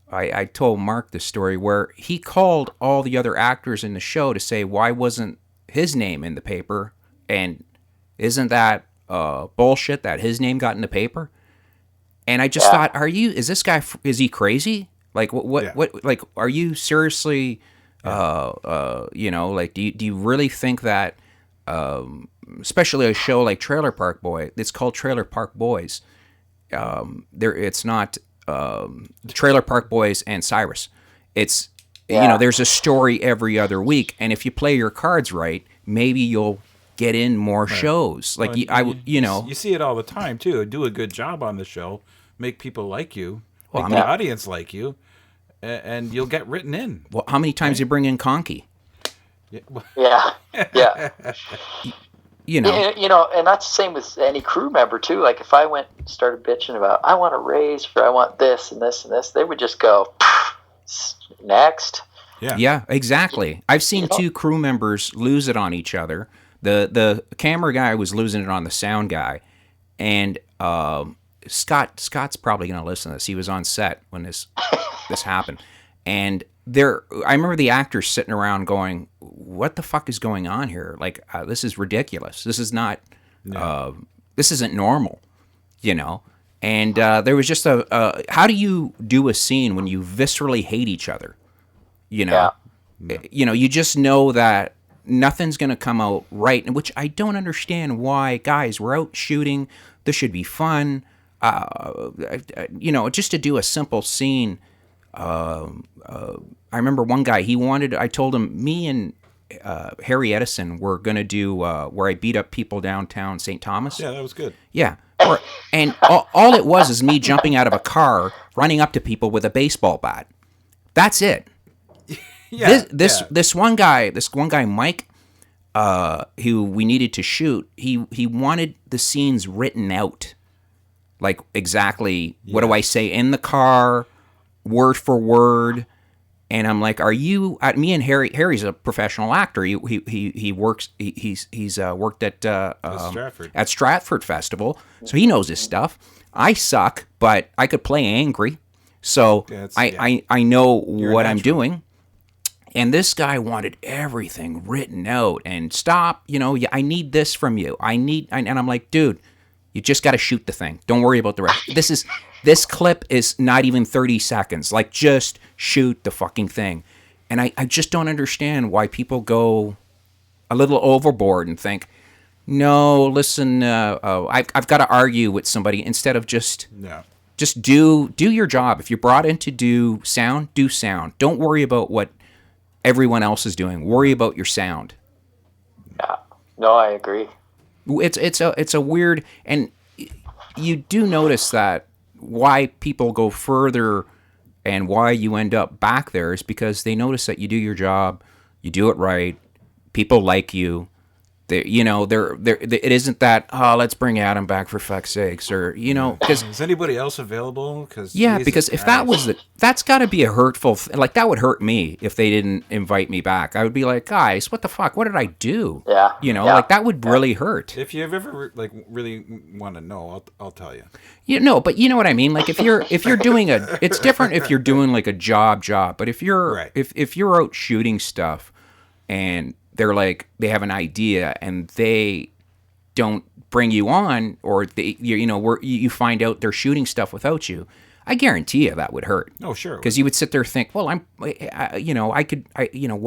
I told Mark this story where he called all the other actors in the show to say why wasn't his name in the paper, and isn't that bullshit that his name got in the paper? And I just thought, is this guy, is he crazy? Like, what, like, are you seriously, do you really think that especially a show like Trailer Park Boy. It's called Trailer Park Boys. It's not Trailer Park Boys and Cyrus. It's there's a story every other week, and if you play your cards right, maybe you'll get in more shows. Like you see it all the time too. Do a good job on the show, make people like you, make the audience like you, and you'll get written in. Well, how many times you bring in Conky? Yeah. You know, and that's the same with any crew member too. Like if I went and started bitching about, I want a raise or I want this and this and this, they would just go next. Yeah, exactly. I've seen two crew members lose it on each other. The camera guy was losing it on the sound guy, and Scott's probably going to listen to this. He was on set when this happened, and I remember the actors sitting around going, "What the fuck is going on here? Like, this is ridiculous. This is not. This isn't normal, you know." And there was just how do you do a scene when you viscerally hate each other? You know, you just know that nothing's going to come out right, which I don't understand why. Guys, we're out shooting. This should be fun. Just to do a simple scene. I remember one guy, I told him, me and Harry Edison were going to do where I beat up people downtown St. Thomas. Yeah, that was good. Yeah. And all it was is me jumping out of a car, running up to people with a baseball bat. That's it. This one guy, Mike, who we needed to shoot, he wanted the scenes written out. Like exactly, what do I say in the car, word for word. And I'm like, are you? Me and Harry's a professional actor. He works. He's worked at Stratford Festival, so he knows his stuff. I suck, but I could play angry, so I know what I'm doing. And this guy wanted everything written out and stop. I need this from you. And I'm like, dude, you just got to shoot the thing. Don't worry about the rest. This clip is not even 30 seconds. Like, just shoot the fucking thing. And I just don't understand why people go a little overboard and think, no, listen, I've got to argue with somebody instead of just do your job. If you're brought in to do sound. Don't worry about what everyone else is doing. Worry about your sound. Yeah. No, I agree. It's a weird, and you do notice that why people go further and why you end up back there is because they notice that you do your job, you do it right, people like you. It isn't that, let's bring Adam back for fuck's sakes, or because is anybody else available? Because if that was that's got to be a hurtful like that would hurt me if they didn't invite me back. I would be like, guys, what the fuck? What did I do? Like that would really hurt. If you've ever really want to know, I'll tell you. But you know what I mean. Like if you're doing it's different if you're doing like a job, but if you're if you're out shooting stuff and they're like, they have an idea and they don't bring you on, or you find out they're shooting stuff without you, I guarantee you that would hurt. Oh, sure. Because you would sit there and think, well, what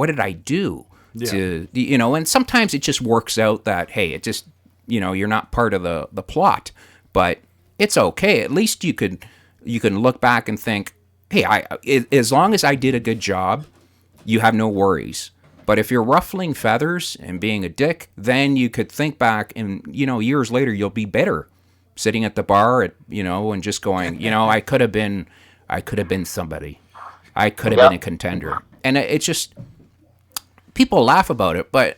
did I do to, and sometimes it just works out that, hey, it just, you're not part of the plot, but it's okay. At least you can look back and think, hey, as long as I did a good job, you have no worries. But if you're ruffling feathers and being a dick, then you could think back and, years later you'll be bitter, sitting at the bar and just going, I could have been somebody. I could have been a contender. And it's just, people laugh about it, but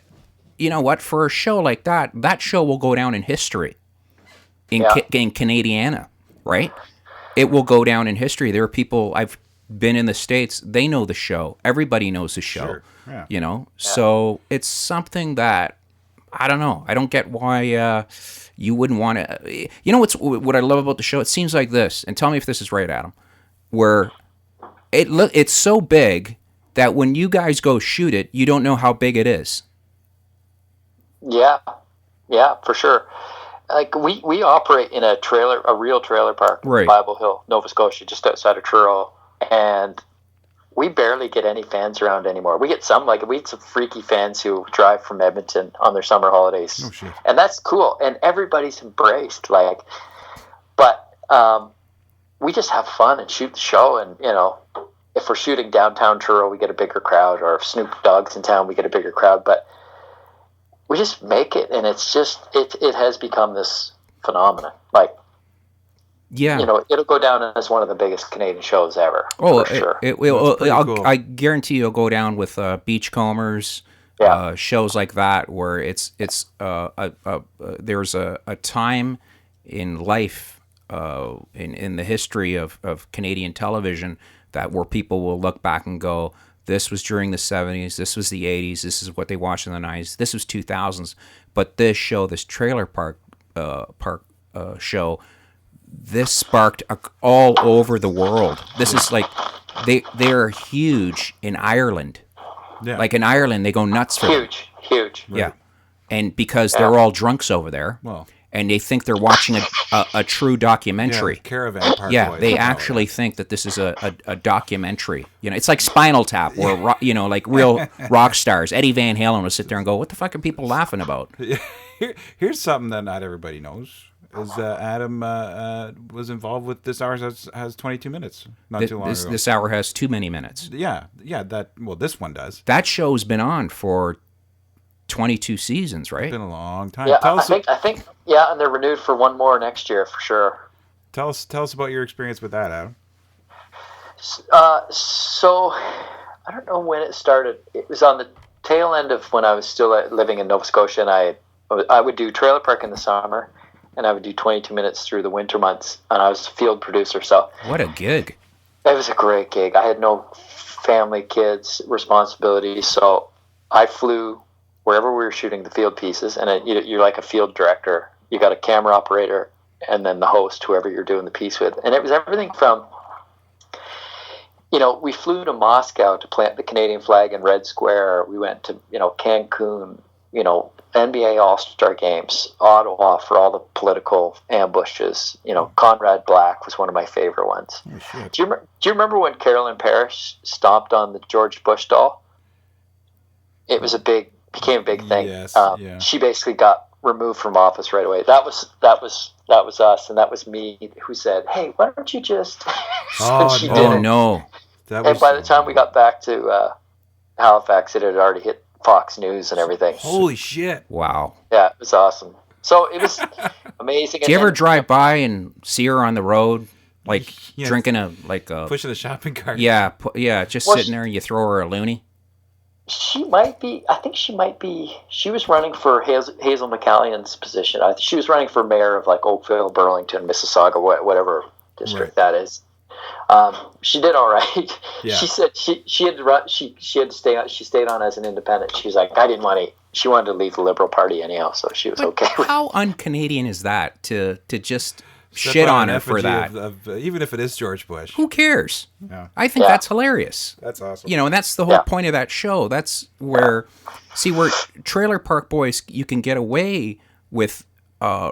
you know what? For a show like that show will go down in history in Canadiana, right? It will go down in history. There are people, I've been in the States, they know the show. Everybody knows the show. Sure. Yeah. So it's something that I don't know. I don't get why you wouldn't want to. What I love about the show? It seems like this, and tell me if this is right, Adam. Where it's so big that when you guys go shoot it, you don't know how big it is. Yeah, for sure. Like we operate in a real trailer park, in Bible Hill, Nova Scotia, just outside of Truro, and we barely get any fans around anymore. We get some, like we had some freaky fans who drive from Edmonton on their summer holidays. Oh, shit. And that's cool. And everybody's embraced, like, but we just have fun and shoot the show. And, you know, if we're shooting downtown Truro, we get a bigger crowd, or if Snoop Dogg's in town, we get a bigger crowd. But we just make it, and it's just, it has become this phenomenon. Like, Yeah. you know, it'll go down as one of the biggest Canadian shows ever. Oh, for sure. It will. That's pretty cool. I guarantee you'll go down with Beachcombers, Yeah. shows like that, where it's there's a time in life, in the history of Canadian television, that where people will look back and go, this was during the 70s, this was the 80s, this is what they watched in the 90s, this was 2000s, but this show, this trailer park show, this sparked all over the world. This is like, they're huge in Ireland. Yeah. Like in Ireland, they go nuts for them. Huge. Yeah. And because they're all drunks over there, Well. and they think they're watching a true documentary. Yeah, Caravan Park. Yeah, Boys. they actually think that this is a documentary. You know, it's like Spinal Tap, where you know, like real rock stars. Eddie Van Halen will sit there and go, "What the fuck are people laughing about?" Here's something that not everybody knows: is Adam was involved with This Hour has 22 minutes not too long ago. This hour has too many minutes. Yeah. This one does. That show's been on for 22 seasons, right? It's been a long time. Yeah, Tell us, I think, yeah, and they're renewed for one more next year for sure. tell us about your experience with that, Adam. So, I don't know when it started. It was on the tail end of when I was still living in Nova Scotia, and I would do Trailer Park in the summer, and I would do 22 minutes through the winter months, and I was a field producer, so What a gig! it was a great gig. I had no family, kids, responsibilities, so I flew wherever we were shooting the field pieces, and you're like a field director. You got a camera operator, and then the host, whoever you're doing the piece with. And it was everything from, you know, we flew to Moscow to plant the Canadian flag in Red Square. We went to, you know, Cancun, you know, NBA All-Star games, Ottawa for all the political ambushes. You know, Conrad Black was one of my favorite ones. Oh, shit. Do you remember when Carolyn Parrish stomped on the George Bush doll? It was became a big thing. Yes, yeah. She basically got removed from office right away. That was us, and that was me who said, "Hey, why don't you just?" Oh, she no. did Oh it. no! That And by the time we got back to Halifax, it had already hit Fox News and everything. Holy shit. Wow. Yeah, it was awesome. So it was amazing. Do you ever drive by and see her on the road, like Yeah. drinking a Pushing the shopping cart. just Well, sitting there and you throw her a loony? She might be. I think she might be. She was running for Hazel McCallion's position. She was running for mayor of like Oakville, Burlington, Mississauga, whatever district Right. that is. She did all right. Yeah. She said she had to run. She had to stay on. She stayed on as an independent. She was like, I didn't want to. She wanted to leave the Liberal Party anyhow, so she was okay with it. How un-Canadian is that to just Step shit on an her for effigy that? of, even if it is George Bush. Who cares? Yeah. I think Yeah. that's hilarious. That's awesome. You know, and that's the whole Yeah. point of that show. That's where, where Trailer Park Boys, you can get away with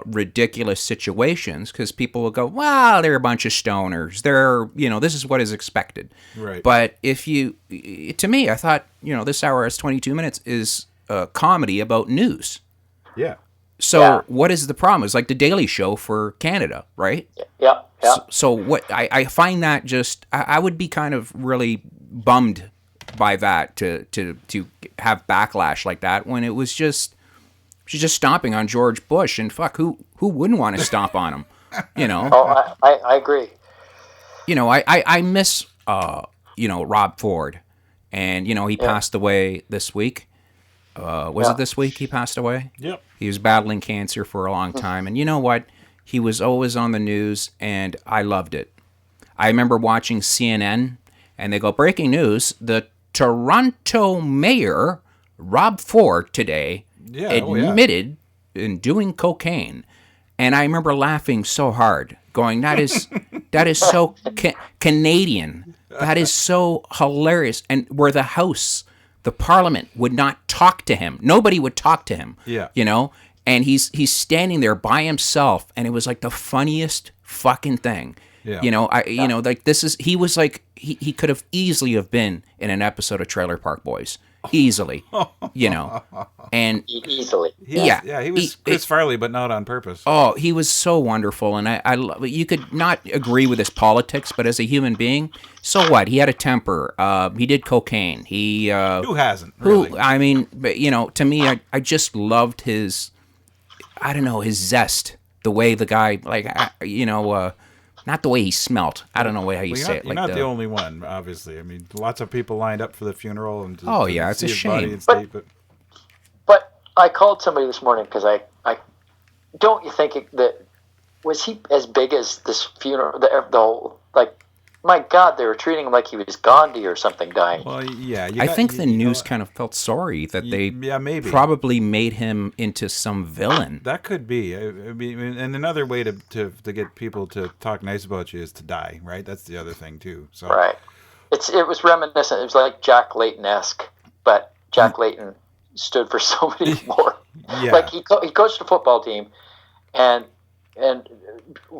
ridiculous situations because people will go, well, they're a bunch of stoners. They're, you know, this is what is expected. Right. But if you, to me, I thought, you know, This Hour Has 22 Minutes is a comedy about news. Yeah. So Yeah. what is the problem? It's like the Daily Show for Canada, right? Yeah. So what I find that just I would be kind of really bummed by that to have backlash like that when it was just she's just stomping on George Bush, and fuck, who wouldn't want to stomp on him? You know. Oh, I agree. You know, I miss you know, Rob Ford, and you know, he passed away this week. Was it this week he passed away? Yep. He was battling cancer for a long time. And you know what? He was always on the news, and I loved it. I remember watching CNN, and they go, breaking news, the Toronto mayor, Rob Ford, today admitted in doing cocaine. And I remember laughing so hard, going, that is so Canadian. That is so hilarious. And where the House, the Parliament would not talk to him. Nobody would talk to him. Yeah. You know? And he's standing there by himself, and it was like the funniest fucking thing. Yeah. Like this is he was like he could have easily have been in an episode of Trailer Park Boys, easily, and Easily. yeah, He was Chris Farley, but not on purpose. oh, he was so wonderful, and you could not agree with his politics, but as a human being, so what? He had a temper. He did cocaine. Who hasn't? Really? I mean, but to me, I just loved his, I don't know, his zest, the way the guy, like, not the way he smelt. I don't know how you say it. You're not the only one, obviously. I mean, lots of people lined up for the funeral and it's a shame. But I called somebody this morning because I don't you think that was he as big as this funeral? The whole, like, my God, they were treating him like he was Gandhi or something, dying. Well, yeah. I think the news kind of felt sorry that they maybe probably made him into some villain. That could be. I mean, and another way to get people to talk nice about you is to die, right? That's the other thing too. So right. It was reminiscent. It was like Jack Layton-esque, but Jack Layton stood for so many more. Yeah. Like he coached a football team, and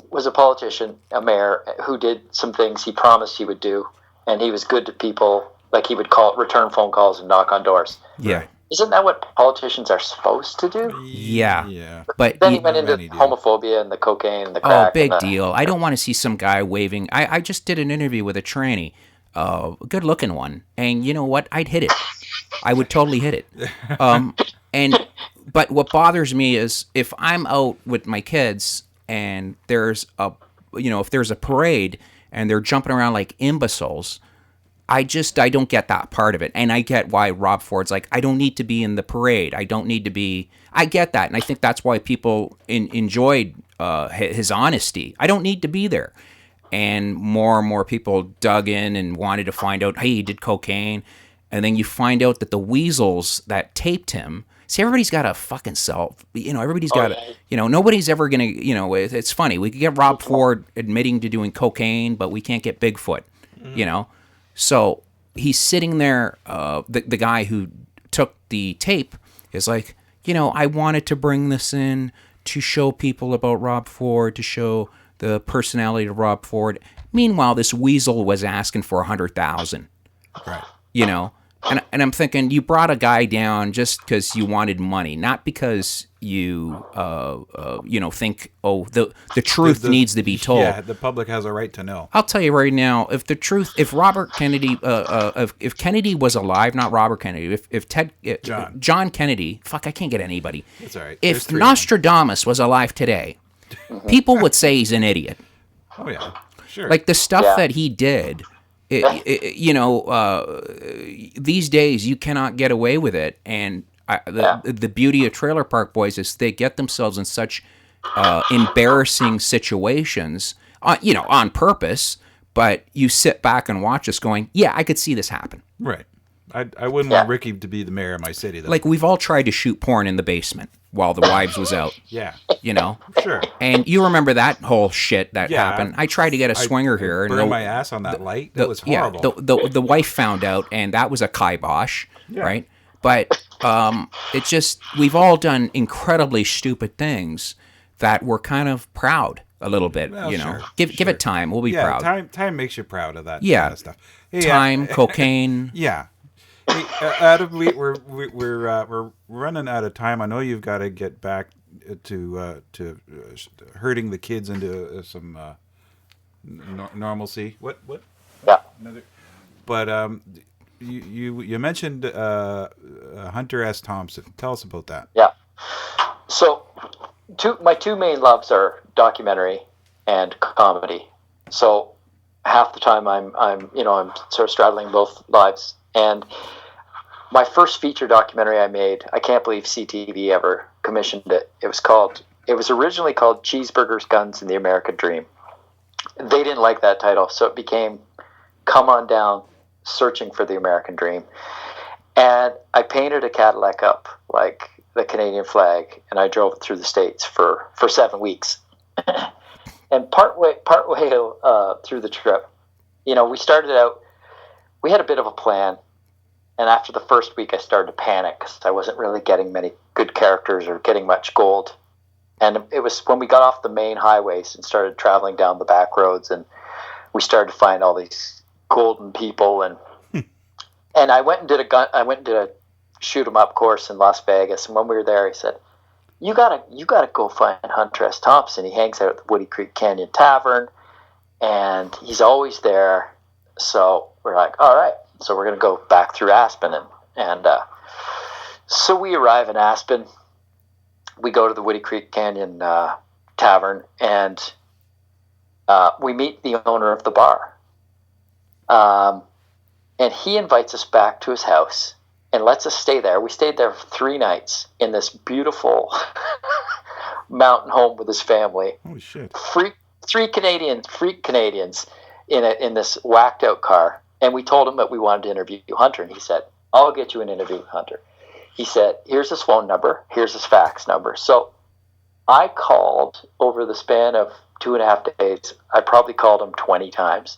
was a politician, a mayor who did some things he promised he would do, and he was good to people. Like he would return phone calls and knock on doors. Yeah. Isn't that what politicians are supposed to do? Yeah. Yeah. But then he went into homophobia and the cocaine and the crack. Oh, big deal. I don't want to see some guy waving. I just did an interview with a tranny, a good-looking one, and you know what? I'd hit it. I would totally hit it. But what bothers me is if I'm out with my kids and there's if there's a parade and they're jumping around like imbeciles, I don't get that part of it. And I get why Rob Ford's like, I don't need to be in the parade. I don't need to be. I get that. And I think that's why people enjoyed his honesty. I don't need to be there. And more people dug in and wanted to find out, hey, he did cocaine. And then you find out that the weasels that taped him. See, everybody's got a fucking self. Everybody's got nobody's ever going to, it's funny. We could get Rob Ford admitting to doing cocaine, but we can't get Bigfoot, So he's sitting there, the guy who took the tape is like, I wanted to bring this in to show people about Rob Ford, to show the personality of Rob Ford. Meanwhile, this weasel was asking for $100,000. Right. And I'm thinking, you brought a guy down just because you wanted money, not because you think, the truth needs to be told. Yeah, the public has a right to know. I'll tell you right now, if Robert Kennedy, if Kennedy was alive, not Robert Kennedy, if John Kennedy, fuck, I can't get anybody. That's all right. If Nostradamus was alive today, people would say he's an idiot. Oh yeah, sure. Like the stuff that he did. These days you cannot get away with it, and the beauty of Trailer Park Boys is they get themselves in such embarrassing situations, on purpose. But you sit back and watch us, going, "Yeah, I could see this happen." Right. I wouldn't want Ricky to be the mayor of my city, though. Like we've all tried to shoot porn in the basement while the wives was out. Yeah. Sure. And you remember that whole shit that happened. I tried to get a swinger here. Burned my ass on that light. That was horrible. Yeah, the wife found out, and that was a kibosh, right? But it's just, we've all done incredibly stupid things that we're kind of proud a little bit, Sure, Give it time. We'll be proud. Time makes you proud of that kind of stuff. Hey, time, cocaine. Yeah. Hey, Adam, we're running out of time. I know you've got to get back to herding the kids into some normalcy. What? Yeah. But you mentioned Hunter S. Thompson. Tell us about that. Yeah. So, my two main loves are documentary and comedy. So, half the time I'm sort of straddling both lives. And my first feature documentary I made, I can't believe CTV ever commissioned it. It was originally called Cheeseburgers, Guns, and the American Dream. They didn't like that title, so it became Come On Down, Searching for the American Dream. And I painted a Cadillac up like the Canadian flag, and I drove it through the States for 7 weeks. And partway through the trip, we started out, we had a bit of a plan. And after the first week, I started to panic because I wasn't really getting many good characters or getting much gold. And it was when we got off the main highways and started traveling down the back roads, and we started to find all these golden people. And I went and did a shoot 'em up course in Las Vegas. And when we were there, he said, you gotta go find Hunter S. Thompson. He hangs out at the Woody Creek Canyon Tavern, and he's always there. So we're like, all right. So we're gonna go back through Aspen, and so we arrive in Aspen. We go to the Woody Creek Canyon Tavern, and we meet the owner of the bar. And he invites us back to his house and lets us stay there. We stayed there for 3 nights in this beautiful mountain home with his family. Holy shit! Freak Canadians in this whacked out car. And we told him that we wanted to interview Hunter, and he said, "I'll get you an interview with Hunter." He said, "Here's his phone number. Here's his fax number." So I called over the span of 2.5 days. I probably called him 20 times.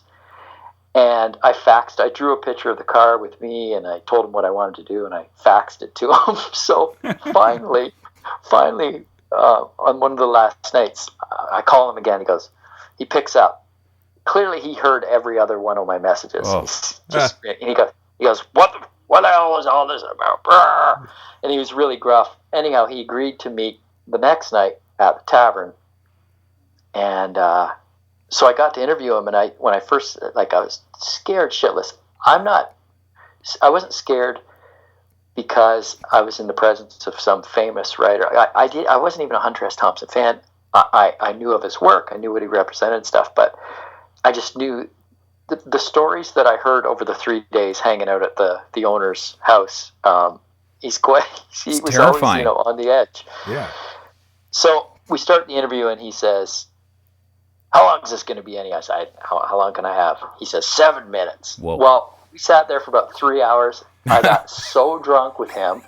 And I drew a picture of the car with me, and I told him what I wanted to do, and I faxed it to him. So finally, on one of the last nights, I call him again. He picks up. Clearly, he heard every other one of my messages. Oh. And he goes, what the hell was all this about? Brr. And he was really gruff. Anyhow, he agreed to meet the next night at the tavern. And so I got to interview him, and when I first, I was scared shitless. I wasn't scared because I was in the presence of some famous writer. I wasn't even a Hunter S. Thompson fan. I knew of his work. I knew what he represented and stuff, but I just knew the stories that I heard over the 3 days hanging out at the owner's house. He was terrifying. always, on the edge. Yeah. So we start the interview, and he says, "How long is this going to be?" I said, how long can I have? He says, 7 minutes. Whoa. Well, we sat there for about 3 hours. I got so drunk with him.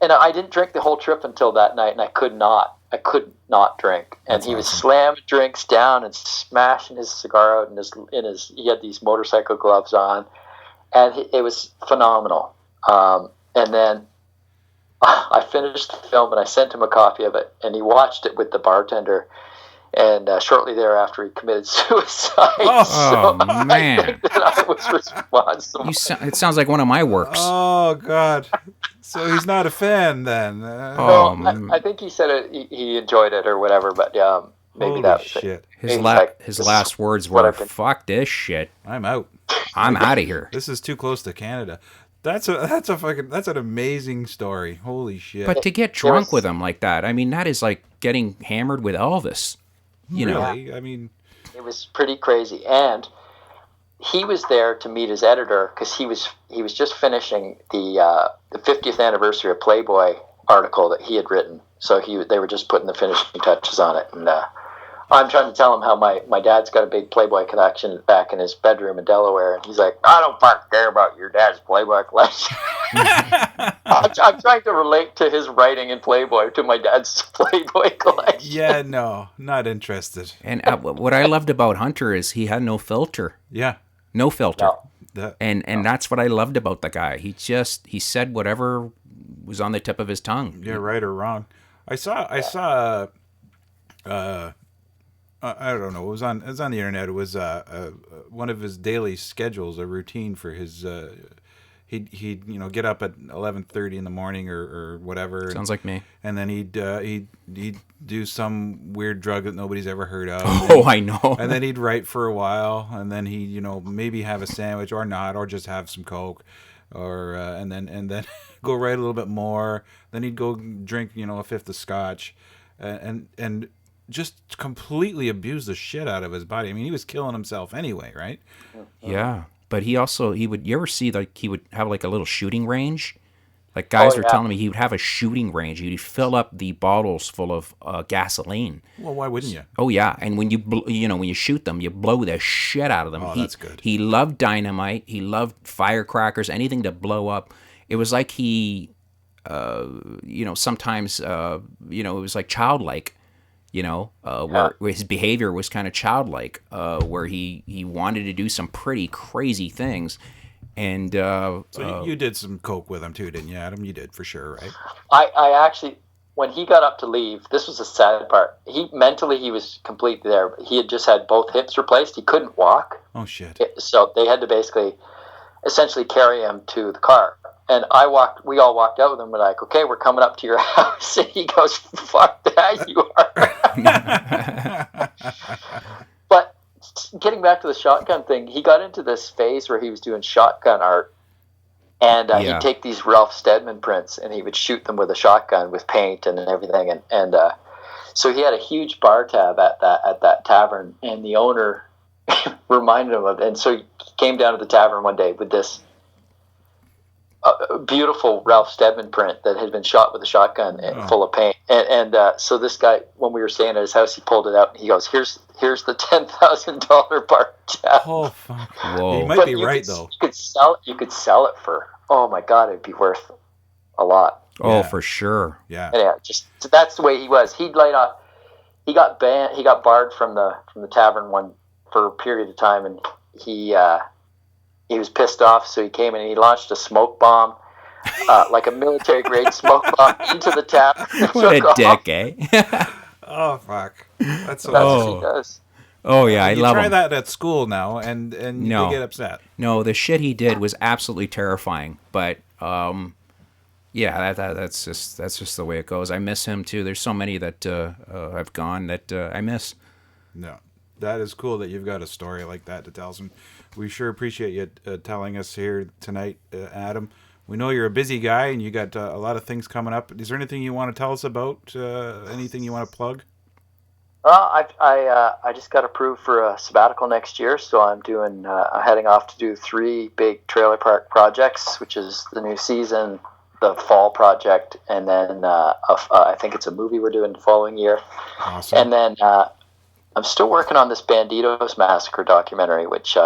And I didn't drink the whole trip until that night, and I could not drink. And That's he was awesome. slamming drinks down and smashing his cigar out he had these motorcycle gloves on, and it was phenomenal. And then I finished the film, and I sent him a copy of it, and he watched it with the bartender. And shortly thereafter, he committed suicide. Oh, so man. I think that I was responsible. It sounds like one of my works. Oh God! So he's not a fan then. Oh, No, I think he said he enjoyed it or whatever, but maybe Holy that was shit! it. His He's like, his "This last is words what were, I've been-" "Fuck this shit. I'm out. I'm out of here." This is too close to Canada. That's an amazing story. Holy shit! But to get drunk with him like that, I mean, that is like getting hammered with Elvis. You know, really? I mean, It was pretty crazy, and he was there to meet his editor because he was just finishing the 50th anniversary of Playboy article that he had written. So they were just putting the finishing touches on it, and I'm trying to tell him how my dad's got a big Playboy collection back in his bedroom in Delaware, and he's like, "I don't fucking care about your dad's Playboy collection." I'm trying to relate to his writing in Playboy to my dad's Playboy collection. yeah, no, not interested. and what I loved about Hunter is he had no filter, Yeah, no filter, No. and that's what I loved about the guy. He said whatever was on the tip of his tongue. you're right or wrong. I saw. I don't know. It was on the internet. It was one of his daily schedules, a routine for his. He'd get up at 11:30 in the morning or whatever. Sounds like me. And then he'd do some weird drug that nobody's ever heard of. Oh, I know. And then he'd write for a while, and then he'd maybe have a sandwich or not, or just have some Coke, or and then go write a little bit more. Then he'd go drink a fifth of scotch, and just completely abuse the shit out of his body. I mean, he was killing himself anyway, right? Yeah, but he would. You ever see he would have like a little shooting range? Like guys were telling me he would have a shooting range. He'd fill up the bottles full of gasoline. Well, why wouldn't you? Oh yeah, and when you shoot them, you blow the shit out of them. Oh, that's good. He loved dynamite. He loved firecrackers, anything to blow up. It was like he, sometimes, it was like childlike. Where his behavior was kind of childlike, where he wanted to do some pretty crazy things. And So you did some Coke with him too, didn't you, Adam? You did for sure, right? I actually, when he got up to leave, this was the sad part. He was completely there. But he had just had both hips replaced. He couldn't walk. Oh shit! So they had to essentially carry him to the car. And we all walked out with him. We're like, okay, we're coming up to your house. And he goes, fuck that, you are. But getting back to the shotgun thing, he got into this phase where he was doing shotgun art. And he'd take these Ralph Steadman prints and he would shoot them with a shotgun with paint and everything. And so he had a huge bar tab at that tavern. And the owner reminded him of it. And so he came down to the tavern one day with this beautiful Ralph Steadman print that had been shot with a shotgun full of paint. And so this guy, when we were staying at his house, he pulled it out and he goes, here's the $10,000 bar tab. Oh, fuck. Whoa. He might be right, though. You could sell it for, oh my God, it'd be worth a lot. Oh, for sure. Yeah. And just that's the way he was. He got banned. He got barred from the tavern for a period of time, and he was pissed off. So he came in and he launched a smoke bomb, like a military grade smoke bomb, into the tavern. What a dick, eh? Oh fuck! That's what he does. Oh yeah, I love him. You try that at school now, and you get upset. No, the shit he did was absolutely terrifying. But yeah, that's just the way it goes. I miss him too. There's so many that have gone that I miss. No, that is cool that you've got a story like that to tell some. We sure appreciate you telling us here tonight, Adam. We know you're a busy guy and you got a lot of things coming up. Is there anything you want to tell us about? Anything you want to plug? I just got approved for a sabbatical next year, so I'm heading off to do 3 big trailer park projects, which is the new season, the fall project, and then I think it's a movie we're doing the following year. Awesome. And then I'm still working on this Banditos Massacre documentary, which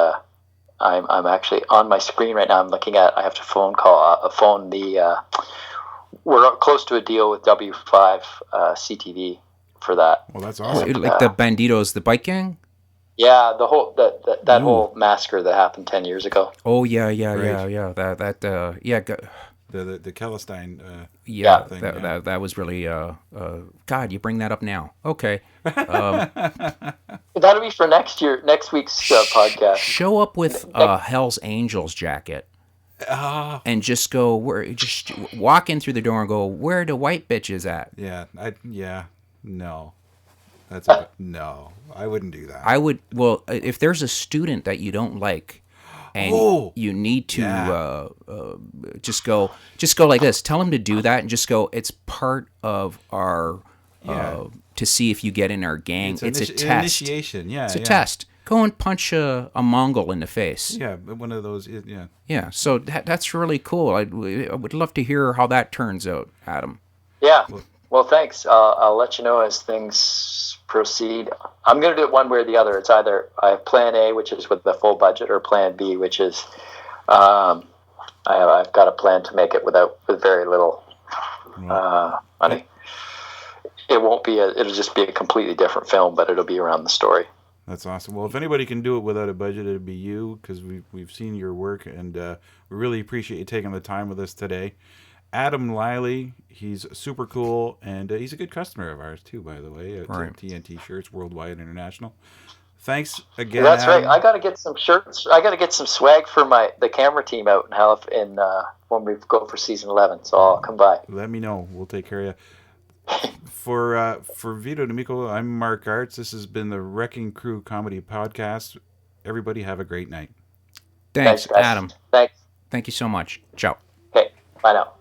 I'm actually on my screen right now. I'm looking at. I have to phone the. We're close to a deal with W5 CTV for that. Well, that's awesome. Like the Banditos, the bike gang. Yeah, the whole that whole massacre that happened 10 years ago. Oh yeah. The Kellenstein. Thing, that was really. God, you bring that up now. Okay. That'll be for next week's podcast. Show up with Hell's Angels jacket. And just just walk in through the door and go, where the white bitches at? No. No. I wouldn't do that. I would. Well, if there's a student that you don't like, and you need to just go like this. Tell him to do that, and just go. It's part of our to see if you get in our gang. It's a test. Initiation. Yeah, it's a test. Go and punch a Mongol in the face. Yeah, one of those. Yeah. Yeah. So that's really cool. I would love to hear how that turns out, Adam. Yeah. Well, thanks. I'll let you know as things proceed. I'm going to do it one way or the other. It's either I have Plan A, which is with the full budget, or Plan B, which is I've got a plan to make it with very little money. It won't be it'll just be a completely different film, but it'll be around the story. That's awesome. Well, if anybody can do it without a budget, it'd be you, because we've seen your work, and we really appreciate you taking the time with us today. Adamm Liley, he's super cool, and he's a good customer of ours too, by the way. Right. TNT Shirts, Worldwide International. Thanks again. That's Adam. right. I got to get some shirts. I got to get some swag for the camera team out in when we go for season 11. So I'll come by. Let me know. We'll take care of you. For Vito D'Amico, I'm Mark Arts. This has been the Wrecking Crew Comedy Podcast. Everybody have a great night. Thanks, guys. Adam. Thanks. Thank you so much. Ciao. Okay. Bye now.